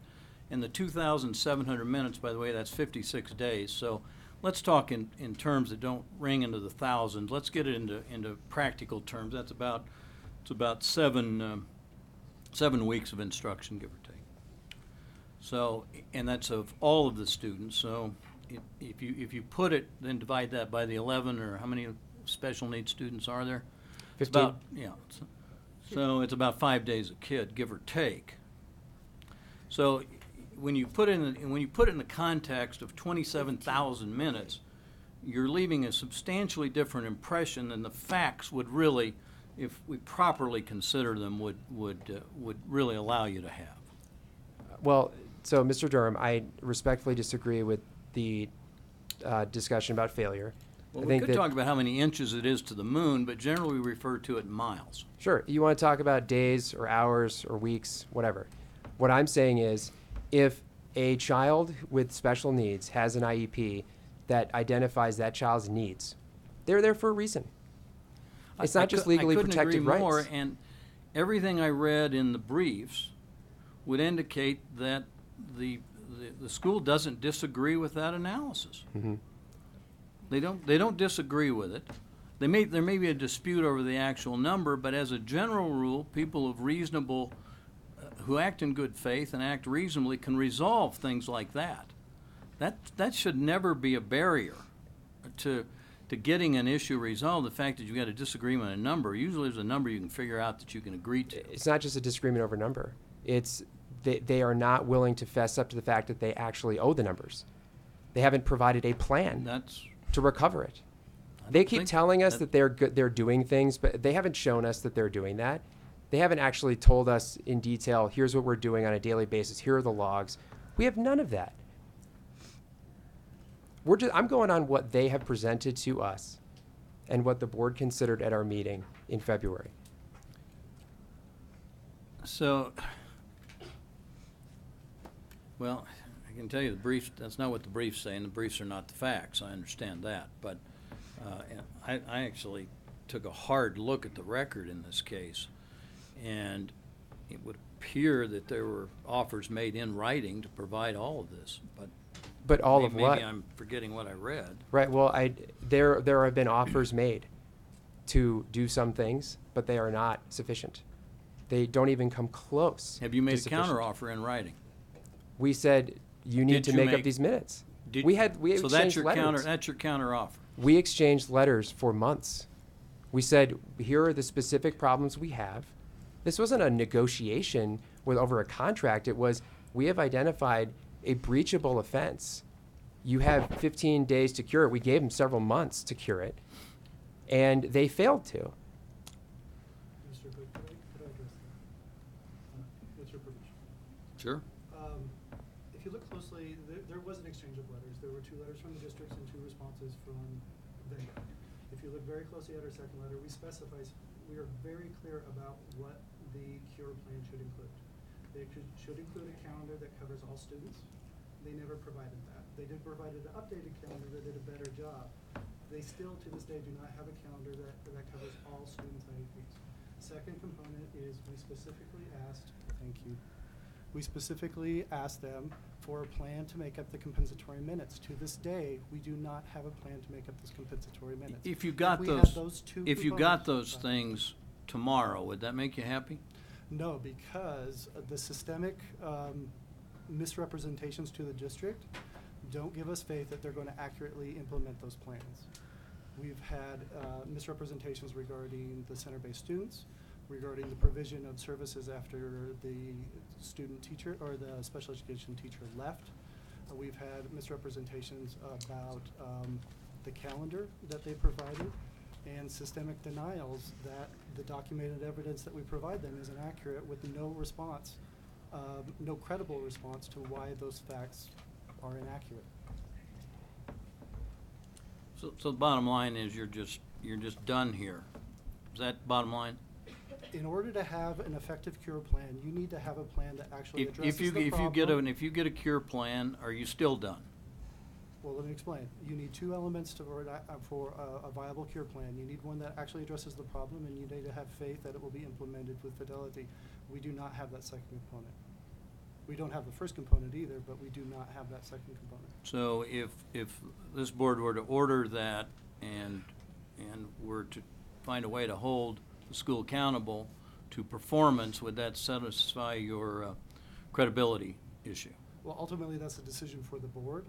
And the 2,700 minutes, by the way, that's 56 days. So let's talk in terms that don't ring into the thousands. Let's get it into practical terms. It's about 7 weeks of instruction, give or take. So, and that's of all of the students. So if you put it, then divide that by the 11, or how many special needs students are there? 15. It's about, so it's about 5 days a kid, give or take. So when you put it in the context of 27,000 minutes, you're leaving a substantially different impression than the facts would really, if we properly consider them, would really allow you to have. Well, so Mr. Durham, I respectfully disagree with the discussion about failure. Well, I we think could that- talk about how many inches it is to the moon, but generally we refer to it in miles. Sure, you want to talk about days or hours or weeks, whatever. What I'm saying is, if a child with special needs has an IEP that identifies that child's needs, they're there for a reason. It's not just legally protected I couldn't agree more, rights. and everything I read in the briefs would indicate that the school doesn't disagree with that analysis. Mhm. They don't disagree with it. There may be a dispute over the actual number, but as a general rule, people of reasonable who act in good faith and act reasonably can resolve things like that. That should never be a barrier to getting an issue resolved. The fact that you've got a disagreement on a number, usually there's a number you can figure out that you can agree to. It's not just a disagreement over number. It's they are not willing to fess up to the fact that they actually owe the numbers. They haven't provided a plan to recover it. They keep telling us that they're doing things, but they haven't shown us that they're doing that. They haven't actually told us in detail, here's what we're doing on a daily basis, here are the logs. We have none of that. I'm going on what they have presented to us and what the board considered at our meeting in February. So, well, I can tell you the briefs, that's not what the briefs say, and the briefs are not the facts. I understand that. But I actually took a hard look at the record in this case, and it would appear that there were offers made in writing to provide all of this. But all of what? Maybe I'm forgetting what I read. Right. Well, there have been offers made to do some things, but they are not sufficient. They don't even come close. Have you made to a counteroffer in writing? We said you need to make up these minutes. We so exchanged that's your letters. that's your counteroffer. We exchanged letters for months. We said, here are the specific problems we have. This wasn't a negotiation over a contract. It was, we have identified a breachable offense. You have 15 days to cure it. We gave them several months to cure it, and they failed to. Mr. Cook, could I address that? With your permission. Sure. If you look closely, there was an exchange of letters. There were 2 letters from the districts and 2 responses from Vega. If you look very closely at our second letter, we are very clear about what the cure plan should include. They should include a calendar that covers all students. They never provided that. They did provide an updated calendar that did a better job. They still, to this day, do not have a calendar that covers all students' IEPs. Second component is we specifically asked, thank you, we specifically asked them for a plan to make up the compensatory minutes. To this day, we do not have a plan to make up those compensatory minutes. If you got we those, had those two if you got components, those things tomorrow, would that make you happy? No, because the systemic misrepresentations to the district don't give us faith that they're going to accurately implement those plans. We've had misrepresentations regarding the center-based students, regarding the provision of services after the student teacher or the special education teacher left. We've had misrepresentations about the calendar that they provided, and systemic denials that the documented evidence that we provide them is inaccurate, with no response, no credible response to why those facts are inaccurate. So the bottom line is you're just done here. Is that bottom line? In order to have an effective cure plan, you need to have a plan that actually addresses the If problem. you get a cure plan, are you still done? Well, let me explain. You need 2 elements for a viable cure plan. You need one that actually addresses the problem, and you need to have faith that it will be implemented with fidelity. We do not have that second component. We don't have the first component either, but we do not have that second component. So if this board were to order that and were to find a way to hold the school accountable to performance, would that satisfy your credibility issue? Well, ultimately, that's a decision for the board.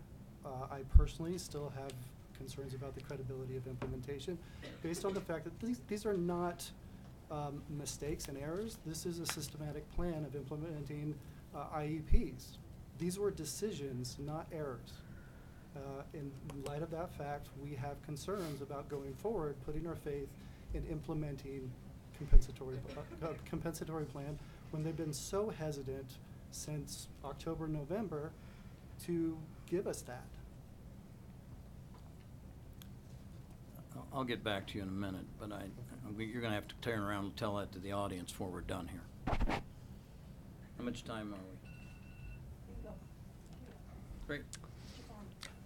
I personally still have concerns about the credibility of implementation, based on the fact that these are not mistakes and errors. This is a systematic plan of implementing IEPs. These were decisions, not errors. In light of that fact, we have concerns about going forward, putting our faith in implementing compensatory plan when they've been so hesitant since October, November to give us that. I'll get back to you in a minute, but you're going to have to turn around and tell that to the audience before we're done here. How much time are we? Great.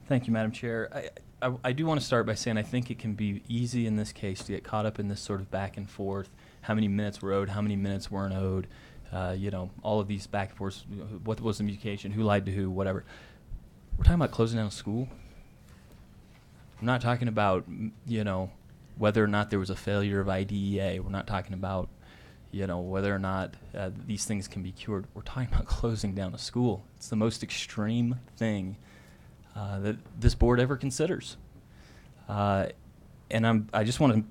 Thank you, Madam Chair. I do want to start by saying I think it can be easy in this case to get caught up in this sort of back and forth, how many minutes were owed, how many minutes weren't owed, all of these back and forth, what was the communication, who lied to who, whatever. We're talking about closing down a school. I'm not talking about, whether or not there was a failure of IDEA. We're not talking about, whether or not these things can be cured. We're talking about closing down a school. It's the most extreme thing that this board ever considers. And I just want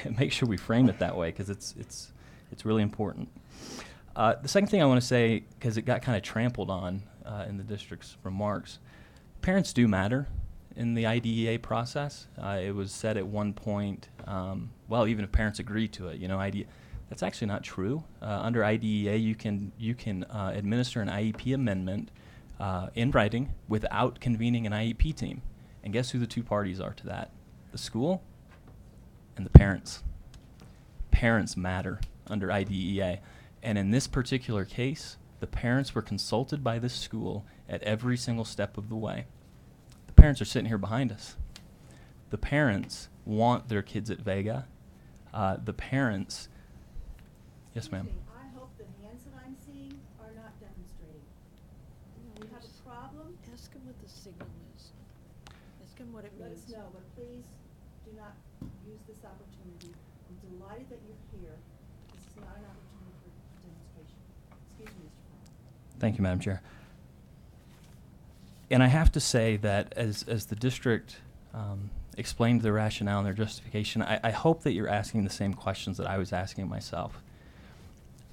to make sure we frame it that way, because it's really important. The second thing I want to say, because it got kind of trampled on in the district's remarks, parents do matter in the IDEA process. It was said at one point, well, even if parents agree to it, that's actually not true. Under IDEA, you can administer an IEP amendment in writing without convening an IEP team. And guess who the two parties are to that? The school and the parents. Parents matter under IDEA. And in this particular case, the parents were consulted by the school at every single step of the way. The parents are sitting here behind us. The parents want their kids at Vega. The parents, yes ma'am. I hope the hands that I'm seeing are not demonstrating. We have a problem. Ask them what the signal is. Ask them what it means. Let us know, but please do not use this opportunity. I'm delighted that you're here. This is not an opportunity for demonstration. Excuse me, Mr. Farmer. Thank you, Madam Chair. And I have to say that as the district explained their rationale and their justification, I hope that you're asking the same questions that I was asking myself.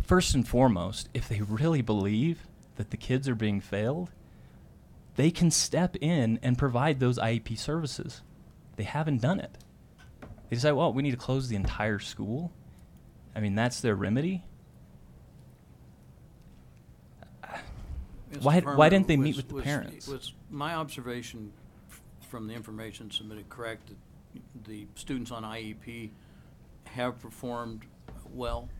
First and foremost, if they really believe that the kids are being failed, they can step in and provide those IEP services. They haven't done it. They decide, well, we need to close the entire school. I mean, that's their remedy. Why didn't they meet with the parents? Was my observation from the information submitted correct that the students on IEP have performed well?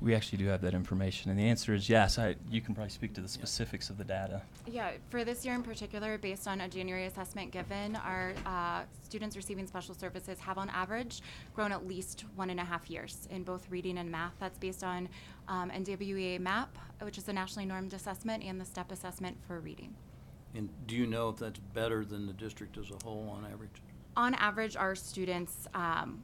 We actually do have that information, and the answer is yes. You can probably speak to the specifics of the data. Yeah, for this year in particular, based on a January assessment given, our students receiving special services have on average grown at least 1.5 years in both reading and math. That's based on NWEA MAP, which is a nationally normed assessment, and the STEP assessment for reading. And do you know if that's better than the district as a whole on average? On average, our students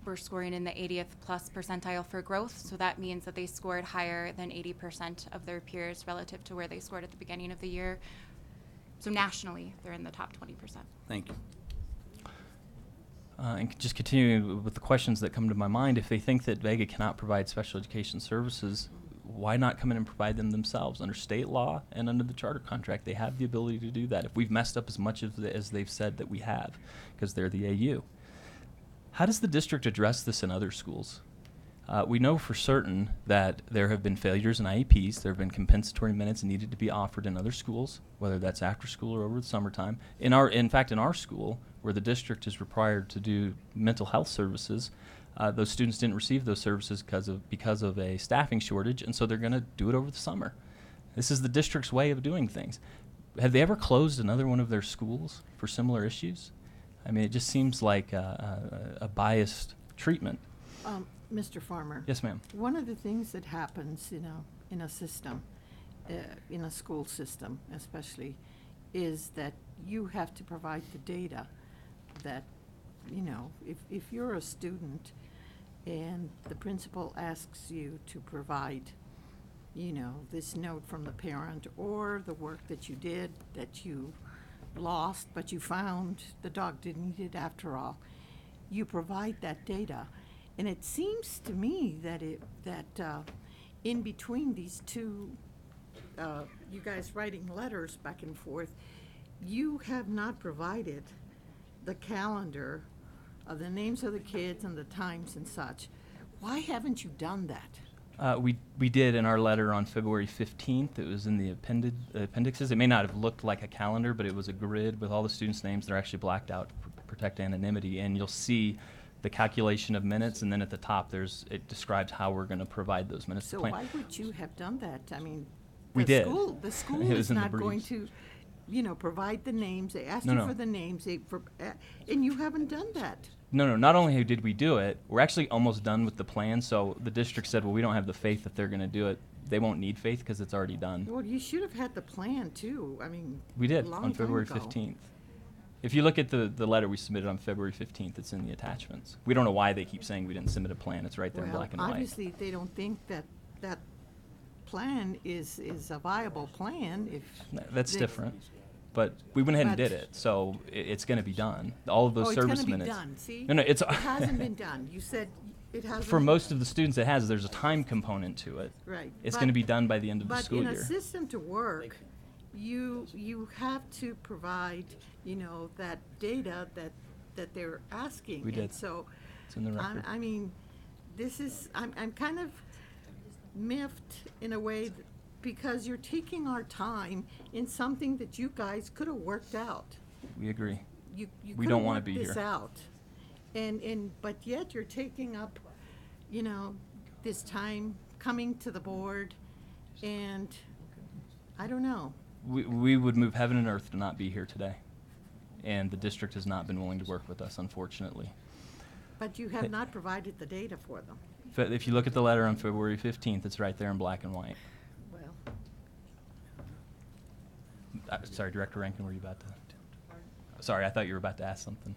were scoring in the 80th plus percentile for growth, so that means that they scored higher than 80% of their peers relative to where they scored at the beginning of the year. So nationally, they're in the top 20%. Thank you. And just continuing with the questions that come to my mind, if they think that Vega cannot provide special education services, why not come in and provide them themselves? Under state law and under the charter contract, they have the ability to do that if we've messed up as much as they've said that we have, because they're the AU. How does the district address this in other schools? We know for certain that there have been failures in IEPs. There have been compensatory minutes needed to be offered in other schools, whether that's after school or over the summertime. In fact, in our school, where the district is required to do mental health services, those students didn't receive those services because of a staffing shortage, and so they're going to do it over the summer. This is the district's way of doing things. Have they ever closed another one of their schools for similar issues? I mean, it just seems like a biased treatment. Mr. Farmer. Yes, ma'am. One of the things that happens, in a system, in a school system especially, is that you have to provide the data that, if you're a student and the principal asks you to provide, this note from the parent or the work that you did that you lost but you found the dog didn't eat it after all, you provide that data. And it seems to me that in between these two, you guys writing letters back and forth, you have not provided the calendar of the names of the kids and the times and such. Why haven't you done that? We did in our letter on February 15th. It was in the appendixes. It may not have looked like a calendar, but it was a grid with all the students' names. They're actually blacked out to protect anonymity, and you'll see the calculation of minutes, and then at the top it describes how we're going to provide those minutes. So why would you have done that? I mean, we did. The school is not going to, provide the names. They asked you for the names, and you haven't done that. No. Not only did we do it, we're actually almost done with the plan. So the district said, well, we don't have the faith that they're going to do it. They won't need faith because it's already done. Well, you should have had the plan too. I mean, we did long on February time ago. 15th. If you look at the letter we submitted on February 15th, it's in the attachments. We don't know why they keep saying we didn't submit a plan. It's right there in black and white. Obviously, they don't think that plan is a viable plan if... That's different. But we went ahead and did it, so it's going to be done. All of those service minutes. It's going to be done. See? No, it hasn't been done. You said It has For most of the students it has, there's a time component to it. Right. It's going to be done by the end of the But school in a year. system to work, you have to provide, that data that they're asking. We And did. so, It's in the record. I mean, I'm kind of miffed in a way because you're taking our time in something that you guys could have worked out. We agree. You We could don't have wanna worked be this here. out. But yet you're taking up, this time coming to the board, and I don't know. We would move heaven and earth to not be here today. And the district has not been willing to work with us, unfortunately. But you have not provided the data for them. If you look at the letter on February 15th, it's right there in black and white. Well, Sorry, Director Rankin, were you about to? Sorry, I thought you were about to ask something.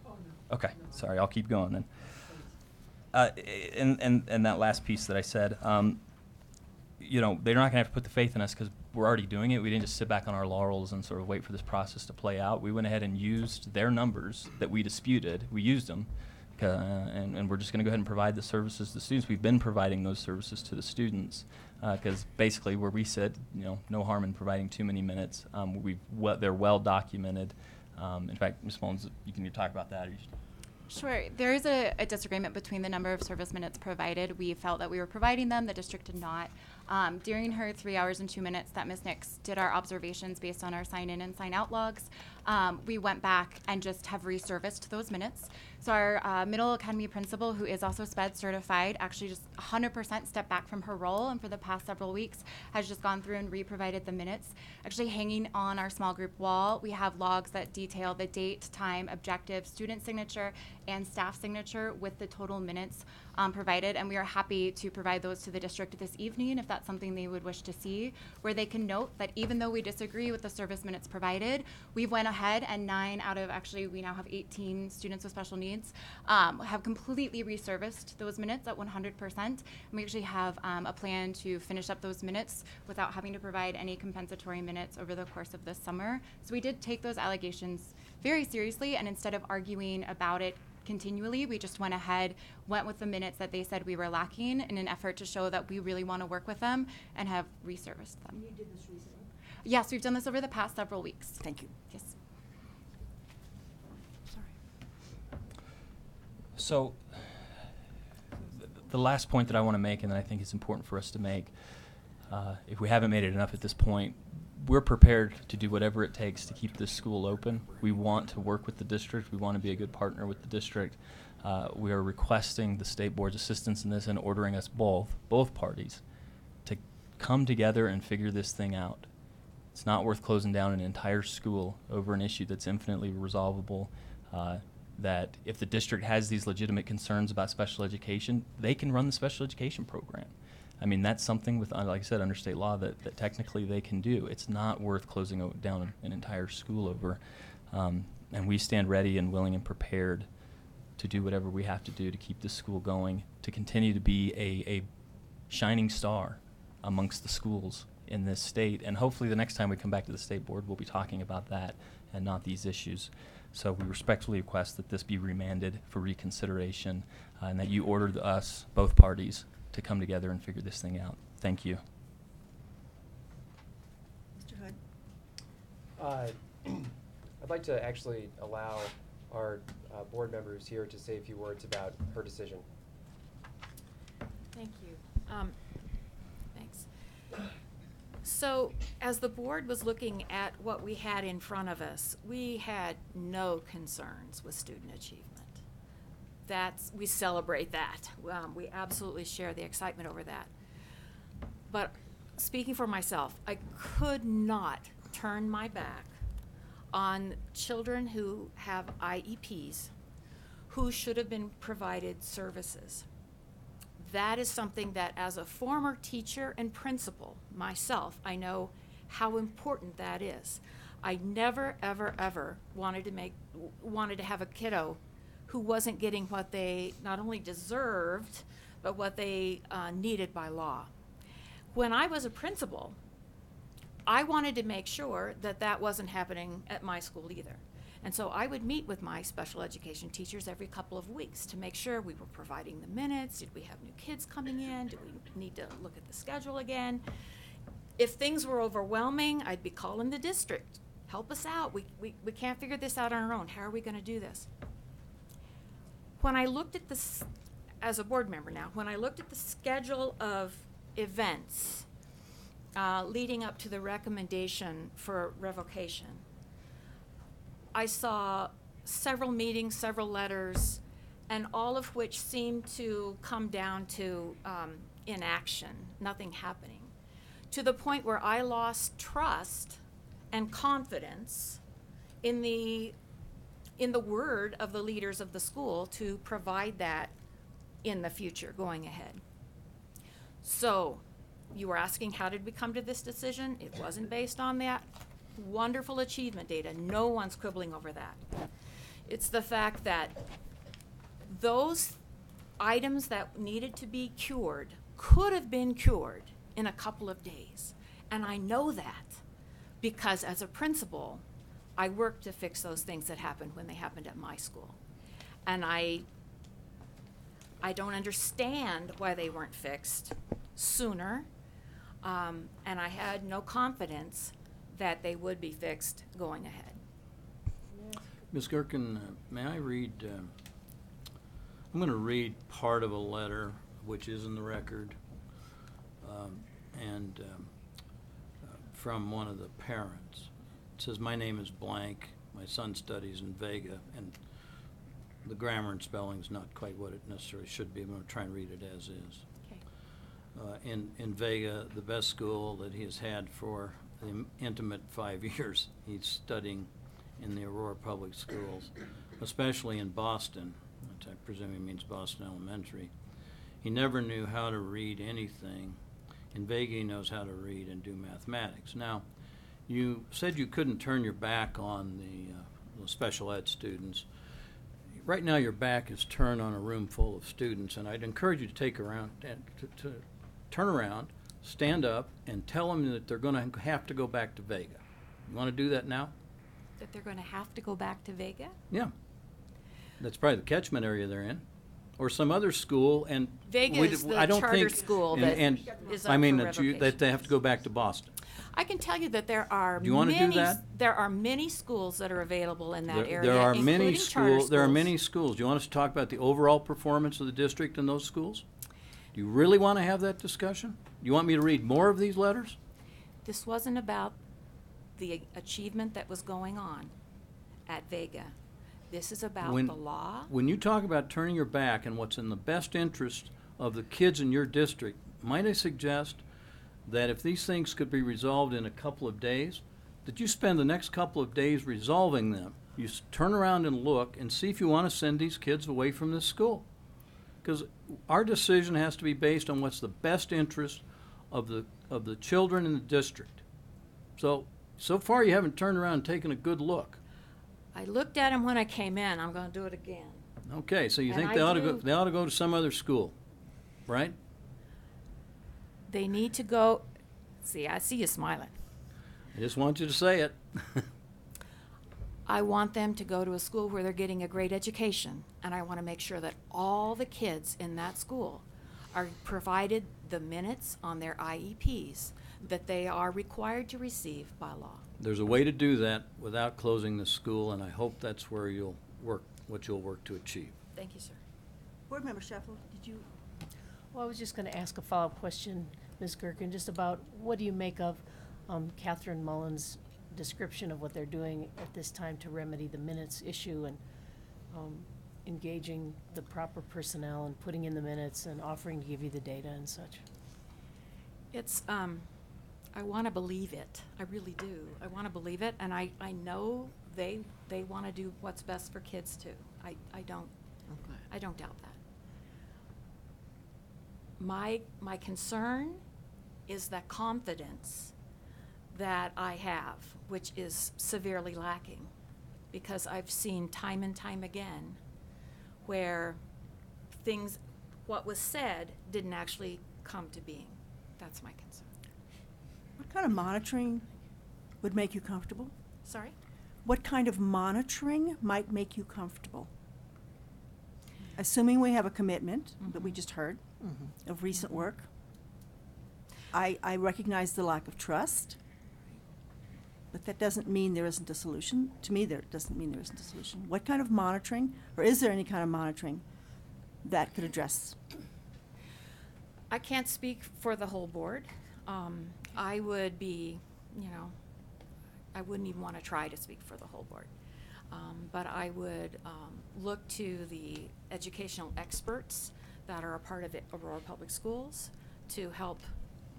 Okay, sorry, I'll keep going then. And that last piece that I said, they're not going to have to put the faith in us because we're already doing it. We didn't just sit back on our laurels and sort of wait for this process to play out. We went ahead and used their numbers that we disputed. We used them, and we're just going to go ahead and provide the services to the students. We've been providing those services to the students because basically where we sit, no harm in providing too many minutes. They're well documented. In fact, Ms. Mullins, you can talk about that. Sure. There is a disagreement between the number of service minutes provided. We felt that we were providing them. The district did not. During her 3 hours and 2 minutes that Ms. Nix did our observations based on our sign-in and sign-out logs, we went back and just have reserviced those minutes. So our middle academy principal, who is also SPED certified, actually just 100% stepped back from her role, and for the past several weeks has just gone through and re-provided the minutes. Actually hanging on our small group wall, we have logs that detail the date, time, objective, student signature, and staff signature with the total minutes provided, and we are happy to provide those to the district this evening if that's something they would wish to see, where they can note that even though we disagree with the service minutes provided, we went ahead and 9 out of, actually we now have 18 students with special needs, have completely reserviced those minutes at 100%, and we actually have a plan to finish up those minutes without having to provide any compensatory minutes over the course of this summer. So we did take those allegations very seriously, and instead of arguing about it continually, we just went with the minutes that they said we were lacking in an effort to show that we really want to work with them and have reserviced them. You did this recently? Yes, we've done this over the past several weeks. Thank you. Yes. So the last point that I want to make, and that I think is important for us to make, if we haven't made it enough at this point, we're prepared to do whatever it takes to keep this school open. We want to work with the district. We want to be a good partner with the district. We are requesting the state board's assistance in this and ordering us both parties, to come together and figure this thing out. It's not worth closing down an entire school over an issue that's infinitely resolvable. That if the district has these legitimate concerns about special education, they can run the special education program. I mean, that's something with, like I said, under state law that technically they can do. It's not worth closing down an entire school over. And we stand ready and willing and prepared to do whatever we have to do to keep this school going, to continue to be a shining star amongst the schools in this state. And hopefully the next time we come back to the state board, we'll be talking about that and not these issues. So we respectfully request that this be remanded for reconsideration and that you order us, both parties, to come together and figure this thing out. Thank you. Mr. Hood? I'd like to actually allow our board members here to say a few words about her decision. Thank you. Thanks. So, as the board was looking at what we had in front of us, we had no concerns with student achievement. We celebrate that. We absolutely share the excitement over that. But speaking for myself, I could not turn my back on children who have IEPs who should have been provided services. That is something that, as a former teacher and principal myself, I know how important that is. I never, ever, ever wanted to have a kiddo who wasn't getting what they not only deserved, but what they needed by law. When I was a principal, I wanted to make sure that that wasn't happening at my school either. And so I would meet with my special education teachers every couple of weeks to make sure we were providing the minutes. Did we have new kids coming in? Did we need to look at the schedule again? If things were overwhelming, I'd be calling the district. Help us out. We can't figure this out on our own. How are we going to do this? When I looked at this, as a board member now, when I looked at the schedule of events leading up to the recommendation for revocation, I saw several meetings, several letters, and all of which seemed to come down to inaction, nothing happening, to the point where I lost trust and confidence in the word of the leaders of the school to provide that in the future going ahead. So you were asking, how did we come to this decision? It wasn't based on that wonderful achievement data. No one's quibbling over that. It's the fact that those items that needed to be cured could have been cured in a couple of days. And I know that because as a principal, I worked to fix those things that happened when they happened at my school. And I don't understand why they weren't fixed sooner. And I had no confidence that they would be fixed going ahead. Ms. Gerken, may I read, I'm going to read part of a letter which is in the record, from one of the parents. It says, "My name is blank. My son studies in Vega," and the grammar and spelling is not quite what it necessarily should be. I'm going to try and read it as is. Okay. In Vega, the best school that he has had for the intimate 5 years. He's studying in the Aurora Public Schools, especially in Boston, which I presume he means Boston Elementary. He never knew how to read anything. In Vega, he knows how to read and do mathematics. Now, you said you couldn't turn your back on the special ed students. Right now, your back is turned on a room full of students, and I'd encourage you to take around to turn around, stand up, and tell them that they're going to have to go back to Vega. You want to do that now? That they're going to have to go back to Vega? Yeah. That's probably the catchment area they're in, or some other school. And Vega is the charter school that is up I mean for that revocation. they have to go back to Boston. I can tell you that there are Do you want to do that? There are many schools that are available in that area, There are many including charter schools. There are schools. many schools. Do you want us to talk about the overall performance of the district in those schools? Do you really want to have that discussion? Do you want me to read more of these letters? This wasn't about the achievement that was going on at Vega. This is about the law. When you talk about turning your back and what's in the best interest of the kids in your district, might I suggest that if these things could be resolved in a couple of days, that you spend the next couple of days resolving them. You turn around and look and see if you want to send these kids away from this school. Because our decision has to be based on what's the best interest of the children in the district. So far you haven't turned around and taken a good look. I looked at them when I came in. I'm going to do it again. Okay, so you And think I they ought do. to go to some other school, right? They need to go. See, I see you smiling. I just want you to say it. I want them to go to a school where they're getting a great education, and I want to make sure that all the kids in that school are provided the minutes on their IEPs that they are required to receive by law. There's a way to do that without closing the school, and I hope that's where you'll work, what you'll work to achieve. Thank you, sir. Board Member Sheffield, did you? Well, I was just going to ask a follow-up question, Ms. Gerken, just about what do you make of Catherine Mullen's description of what they're doing at this time to remedy the minutes issue and engaging the proper personnel and putting in the minutes and offering to give you the data and such? It's, I want to believe it. I really do. I want to believe it, and I know they want to do what's best for kids too. I don't doubt that. My concern is that confidence that I have, which is severely lacking, because I've seen time and time again where what was said didn't actually come to being. That's my concern. What kind of monitoring would make you comfortable? Sorry? what kind of monitoring might make you comfortable? Assuming we have a commitment that we just heard of recent work. I recognize the lack of trust, but that doesn't mean there isn't a solution. To me, that doesn't mean there isn't a solution. What kind of monitoring, or is there any kind of monitoring that could address? I can't speak for the whole board. I would be, I wouldn't even want to try to speak for the whole board. But I would look to the educational experts that are a part of Aurora Public Schools to help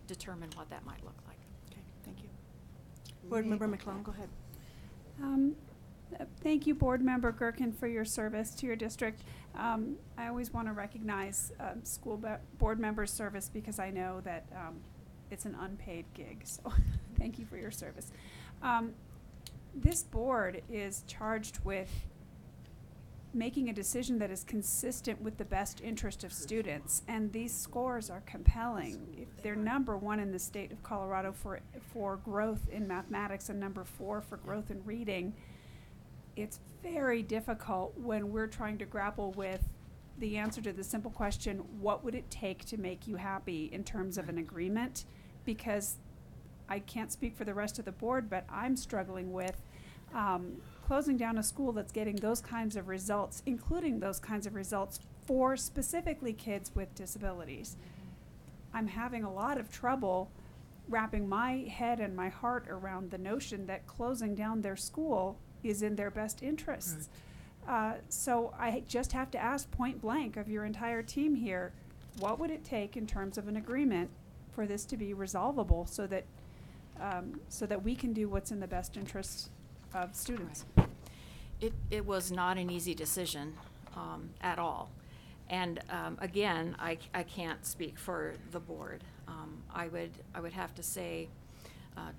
determine what that might look like. Okay, thank you. Board Member McClellan, go ahead. Thank you, Board Member Gerken, for your service to your district. I always want to recognize board members' service because I know that it's an unpaid gig, so thank you for your service. This board is charged with making a decision that is consistent with the best interest of students, and these scores are compelling. If they're number 1 in the state of Colorado for growth in mathematics and number 4 for growth in reading, it's very difficult when we're trying to grapple with the answer to the simple question, what would it take to make you happy in terms of an agreement? Because I can't speak for the rest of the board, but I'm struggling with closing down a school that's getting those kinds of results, including those kinds of results for specifically kids with disabilities. I'm having a lot of trouble wrapping my head and my heart around the notion that closing down their school is in their best interests. So I just have to ask point blank of your entire team here, what would it take in terms of an agreement for this to be resolvable so that we can do what's in the best interests of students? It was not an easy decision at all. And again, I can't speak for the board. I would have to say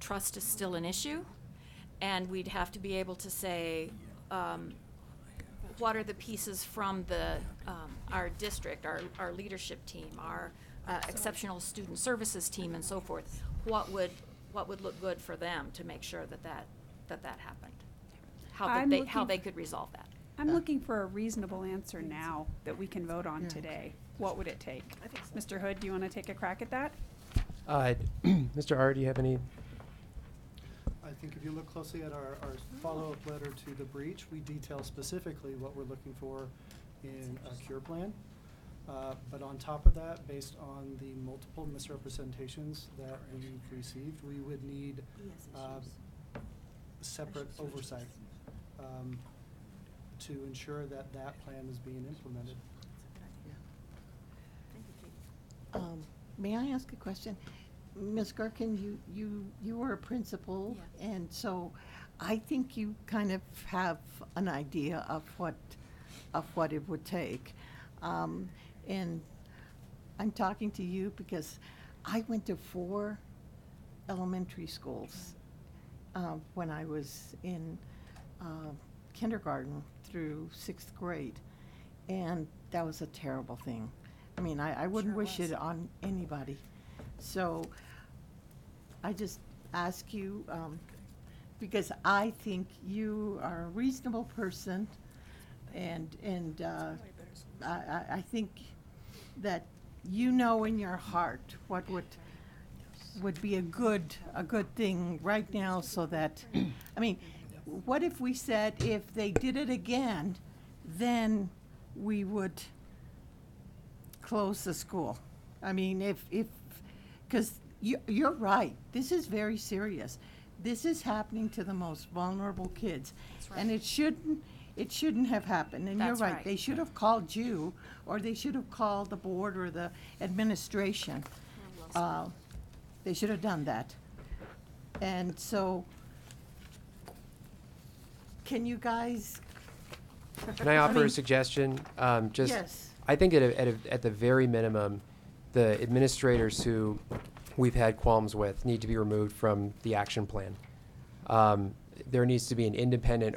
trust is still an issue, and we'd have to be able to say what are the pieces from our district, our leadership team, our exceptional student services team, and so forth. What would look good for them to make sure that happened? How they could resolve that. I'm looking for a reasonable answer now that we can vote on today. What would it take? Mr. Hood, do you want to take a crack at that? Mr. R, do you have any? I think if you look closely at our follow-up letter to the breach, we detail specifically what we're looking for in a cure plan. But on top of that, based on the multiple misrepresentations that we've received, we would need separate oversight to ensure that that plan is being implemented. May I ask a question? Ms. Gerken, you were a principal, and so I think you kind of have an idea of what it would take. And I'm talking to you because I went to 4 elementary schools when I was in kindergarten through 6th grade, and that was a terrible thing. I mean, I wouldn't wish it on anybody. So I just ask you, because I think you are a reasonable person, and I think that you know in your heart what would be a good thing right now, so that, I mean, what if we said if they did it again, then we would close the school? I mean, because you're right, this is very serious. This is happening to the most vulnerable kids. That's right. And it shouldn't have happened. And That's you're right, right. they should have called you, or they should have called the board or the administration. They should have done that. And so, can you guys? Can I offer a suggestion? Yes. I think at the very minimum, the administrators who we've had qualms with need to be removed from the action plan. There needs to be independent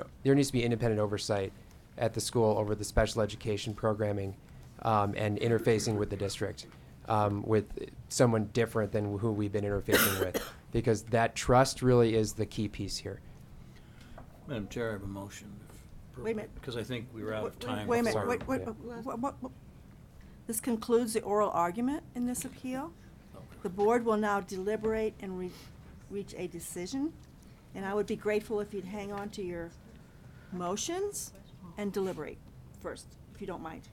oversight at the school over the special education programming and interfacing with the district with someone different than who we've been interfacing with, because that trust really is the key piece here. Madam Chair, I have a motion. Wait a minute. Because I think we were out of time. Wait a minute, before- what? This concludes the oral argument in this appeal. The board will now deliberate and reach a decision, and I would be grateful if you'd hang on to your motions and deliberate first, if you don't mind.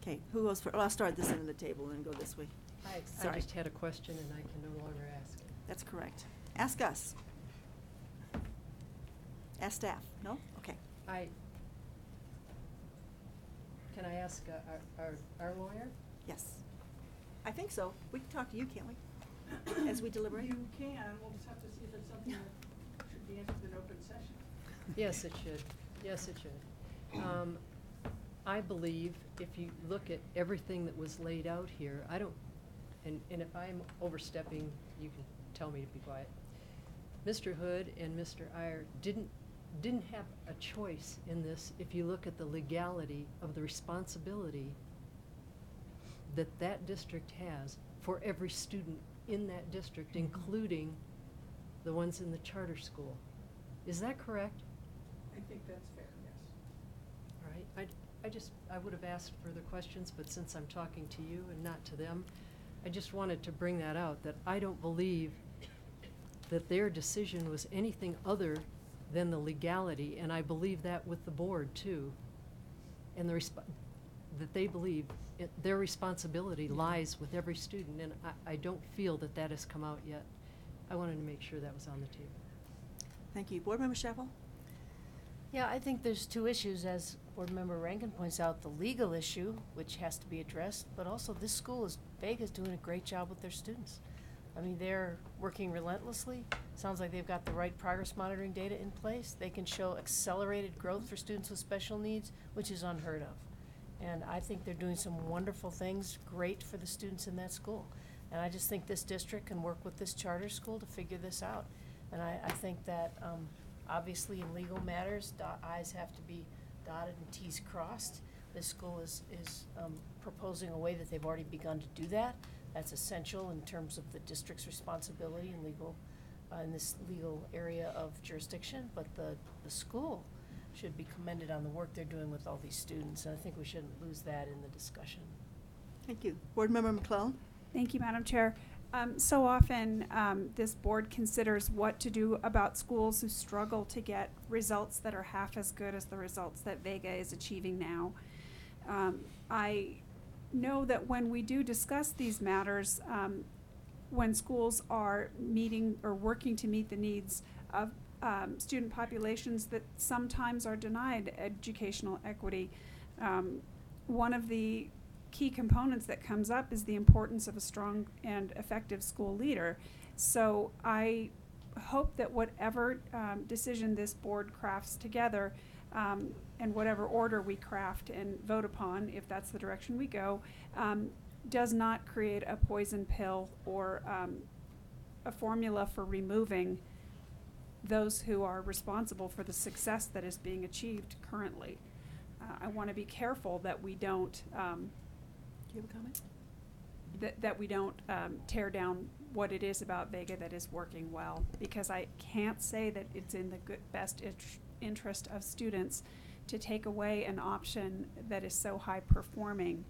Okay, who goes first? Well, I'll start at this end of the table and then go this way. I Sorry. just had a question and I can no longer ask it. That's correct. Ask us. Ask staff, no? Okay. Can I ask our lawyer? Yes. I think so. We can talk to you, can't we? As we deliberate? You can, we'll just have to see if it's something that should be answered in open session. Yes, it should. Yes, it should. I believe if you look at everything that was laid out here, I don't, and if I'm overstepping, you can tell me to be quiet. Mr. Hood and Mr. Iyer didn't have a choice in this if you look at the legality of the responsibility that that district has for every student in that district, including the ones in the charter school. Is that correct? I think that's fair, yes. All right, I would have asked further questions, but since I'm talking to you and not to them, I just wanted to bring that out, that I don't believe that their decision was anything other than the legality, and I believe that with the board too. And that they believe their responsibility lies with every student, and I don't feel that that has come out yet. I wanted to make sure that was on the table. Thank you. Board Member Sheppel? Yeah, I think there's two issues, as Board Member Rankin points out, the legal issue, which has to be addressed, but also this school Vega's doing a great job with their students. I mean, they're working relentlessly. Sounds like they've got the right progress monitoring data in place. They can show accelerated growth for students with special needs, which is unheard of. And I think they're doing some wonderful things, great for the students in that school. And I just think this district can work with this charter school to figure this out. And I think that, obviously in legal matters, I's have to be dotted and T's crossed. This school is proposing a way that they've already begun to do that. That's essential in terms of the district's responsibility in legal, in this legal area of jurisdiction. But the school should be commended on the work they're doing with all these students, and I think we shouldn't lose that in the discussion. Thank you. Board Member McClellan? Thank you, Madam Chair. So often, this board considers what to do about schools who struggle to get results that are half as good as the results that Vega is achieving now. I know that when we do discuss these matters, when schools are meeting or working to meet the needs of student populations that sometimes are denied educational equity, one of the key components that comes up is the importance of a strong and effective school leader. So I hope that whatever decision this board crafts together, and whatever order we craft and vote upon, if that's the direction we go, does not create a poison pill or a formula for removing those who are responsible for the success that is being achieved currently. I want to be careful that we don't Do you have a comment? that we don't tear down what it is about Vega that is working well, because I can't say that it's in the best interest of students to take away an option that is so high performing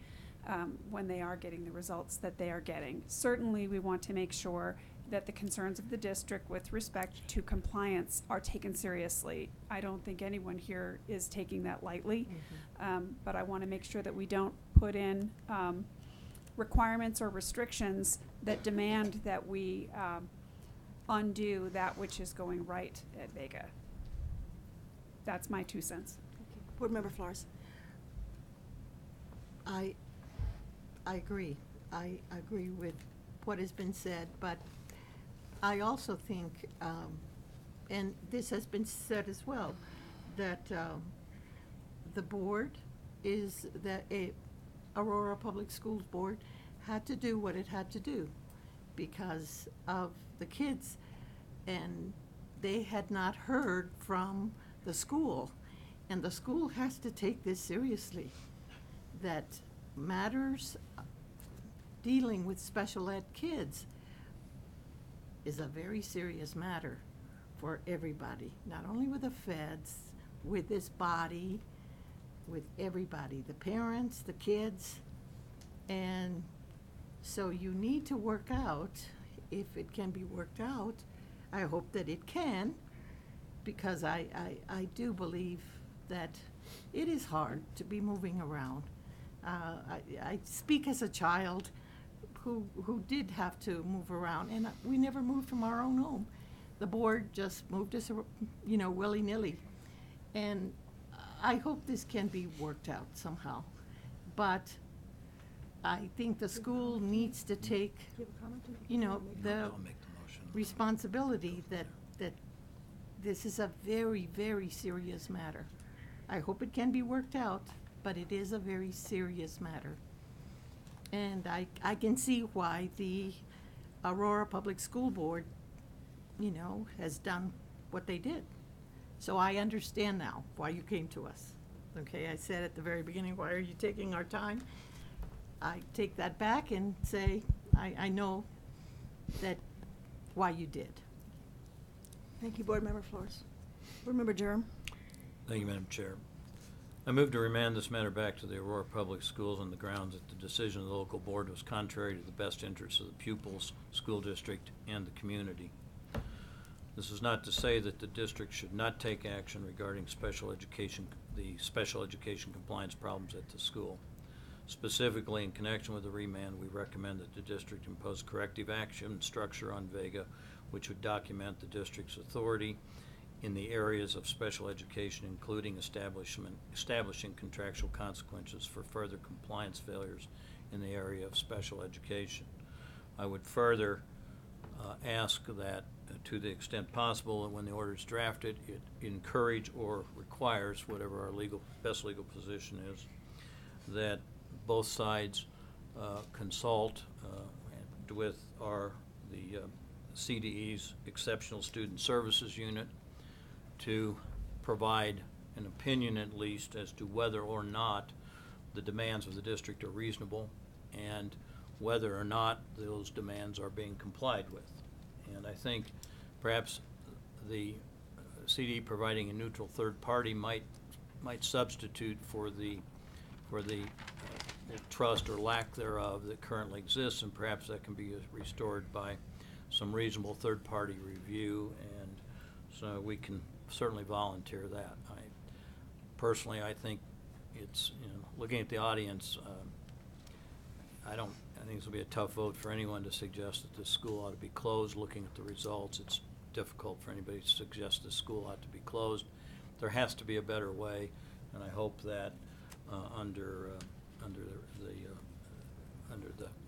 when they are getting the results that they are getting. Certainly we want to make sure that the concerns of the district with respect to compliance are taken seriously. I don't think anyone here is taking that lightly, but I want to make sure that we don't put in requirements or restrictions that demand that we undo that which is going right at Vega. That's my 2 cents. Okay. Board Member Flores? I agree. I agree with what has been said, but I also think, and this has been said as well, that the board is that Aurora Public Schools Board had to do what it had to do because of the kids, and they had not heard from the school, and the school has to take this seriously, that matters dealing with special ed kids is a very serious matter for everybody, not only with the feds, with this body, with everybody, the parents, the kids. And so you need to work out, if it can be worked out. I hope that it can, because I do believe that it is hard to be moving around. I speak as a child who did have to move around, and we never moved from our own home. The board just moved us, willy-nilly. And I hope this can be worked out somehow. But I think the school needs to take, the responsibility that this is a very, very serious matter. I hope it can be worked out, but it is a very serious matter. And I can see why the Aurora Public School Board, has done what they did. So I understand now why you came to us. Okay, I said at the very beginning, why are you taking our time? I take that back and say, I know that why you did. Thank you, Board Member Flores. Board Member Jerem. Thank you, Madam Chair. I move to remand this matter back to the Aurora Public Schools on the grounds that the decision of the local board was contrary to the best interests of the pupils, school district, and the community. This is not to say that the district should not take action regarding the special education compliance problems at the school. Specifically, in connection with the remand, we recommend that the district impose corrective action structure on Vega, which would document the district's authority in the areas of special education, including establishing contractual consequences for further compliance failures in the area of special education. I would further ask that, to the extent possible, and when the order is drafted, it encourage or requires, whatever our best legal position is, that both sides consult with the CDE's Exceptional Student Services Unit to provide an opinion, at least, as to whether or not the demands of the district are reasonable and whether or not those demands are being complied with. And I think perhaps the CDE providing a neutral third party might substitute for the trust or lack thereof that currently exists, and perhaps that can be restored by some reasonable third party review, and so we can certainly volunteer that. Personally, I think it's, looking at the audience, I think this will be a tough vote for anyone to suggest that this school ought to be closed. Looking at the results, it's difficult for anybody to suggest this school ought to be closed. There has to be a better way, and I hope that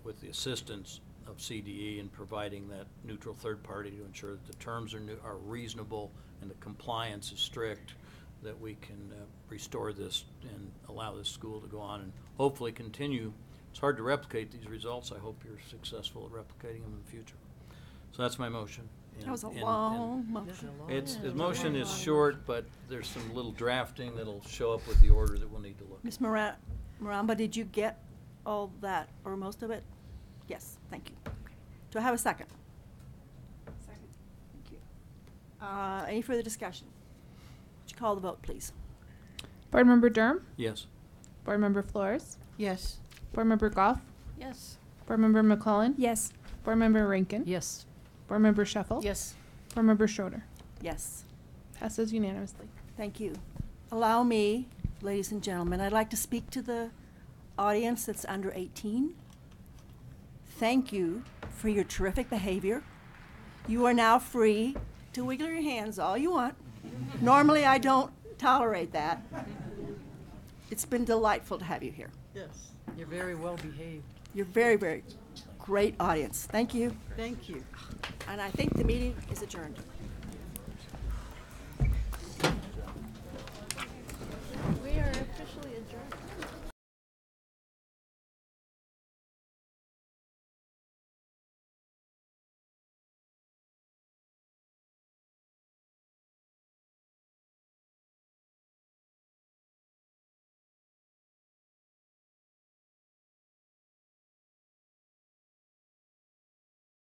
with the assistance of CDE in providing that neutral third party to ensure that the terms are reasonable and the compliance is strict, that we can restore this and allow this school to go on and hopefully continue. It's hard to replicate these results. I hope you're successful at replicating them in the future. So that's my motion. That was a long motion. The motion is short, but there's some little drafting that'll show up with the order that we'll need to look at. Ms. Maramba, did you get all that or most of it? Yes, thank you. Okay. Do I have a second? Second. Thank you. Any further discussion? Would you call the vote, please? Board Member Durham? Yes. Board Member Flores? Yes. Board Member Goff? Yes. Board Member McClellan? Yes. Board Member Rankin? Yes. Board Member Shuffle? Yes. Board Member Schroeder? Yes. Passes unanimously. Thank you. Allow me, ladies and gentlemen, I'd like to speak to the audience that's under 18. Thank you for your terrific behavior. You are now free to wiggle your hands all you want. Normally, I don't tolerate that. It's been delightful to have you here. Yes. You're very well behaved. You're very, very great audience. Thank you. Thank you. And I think the meeting is adjourned.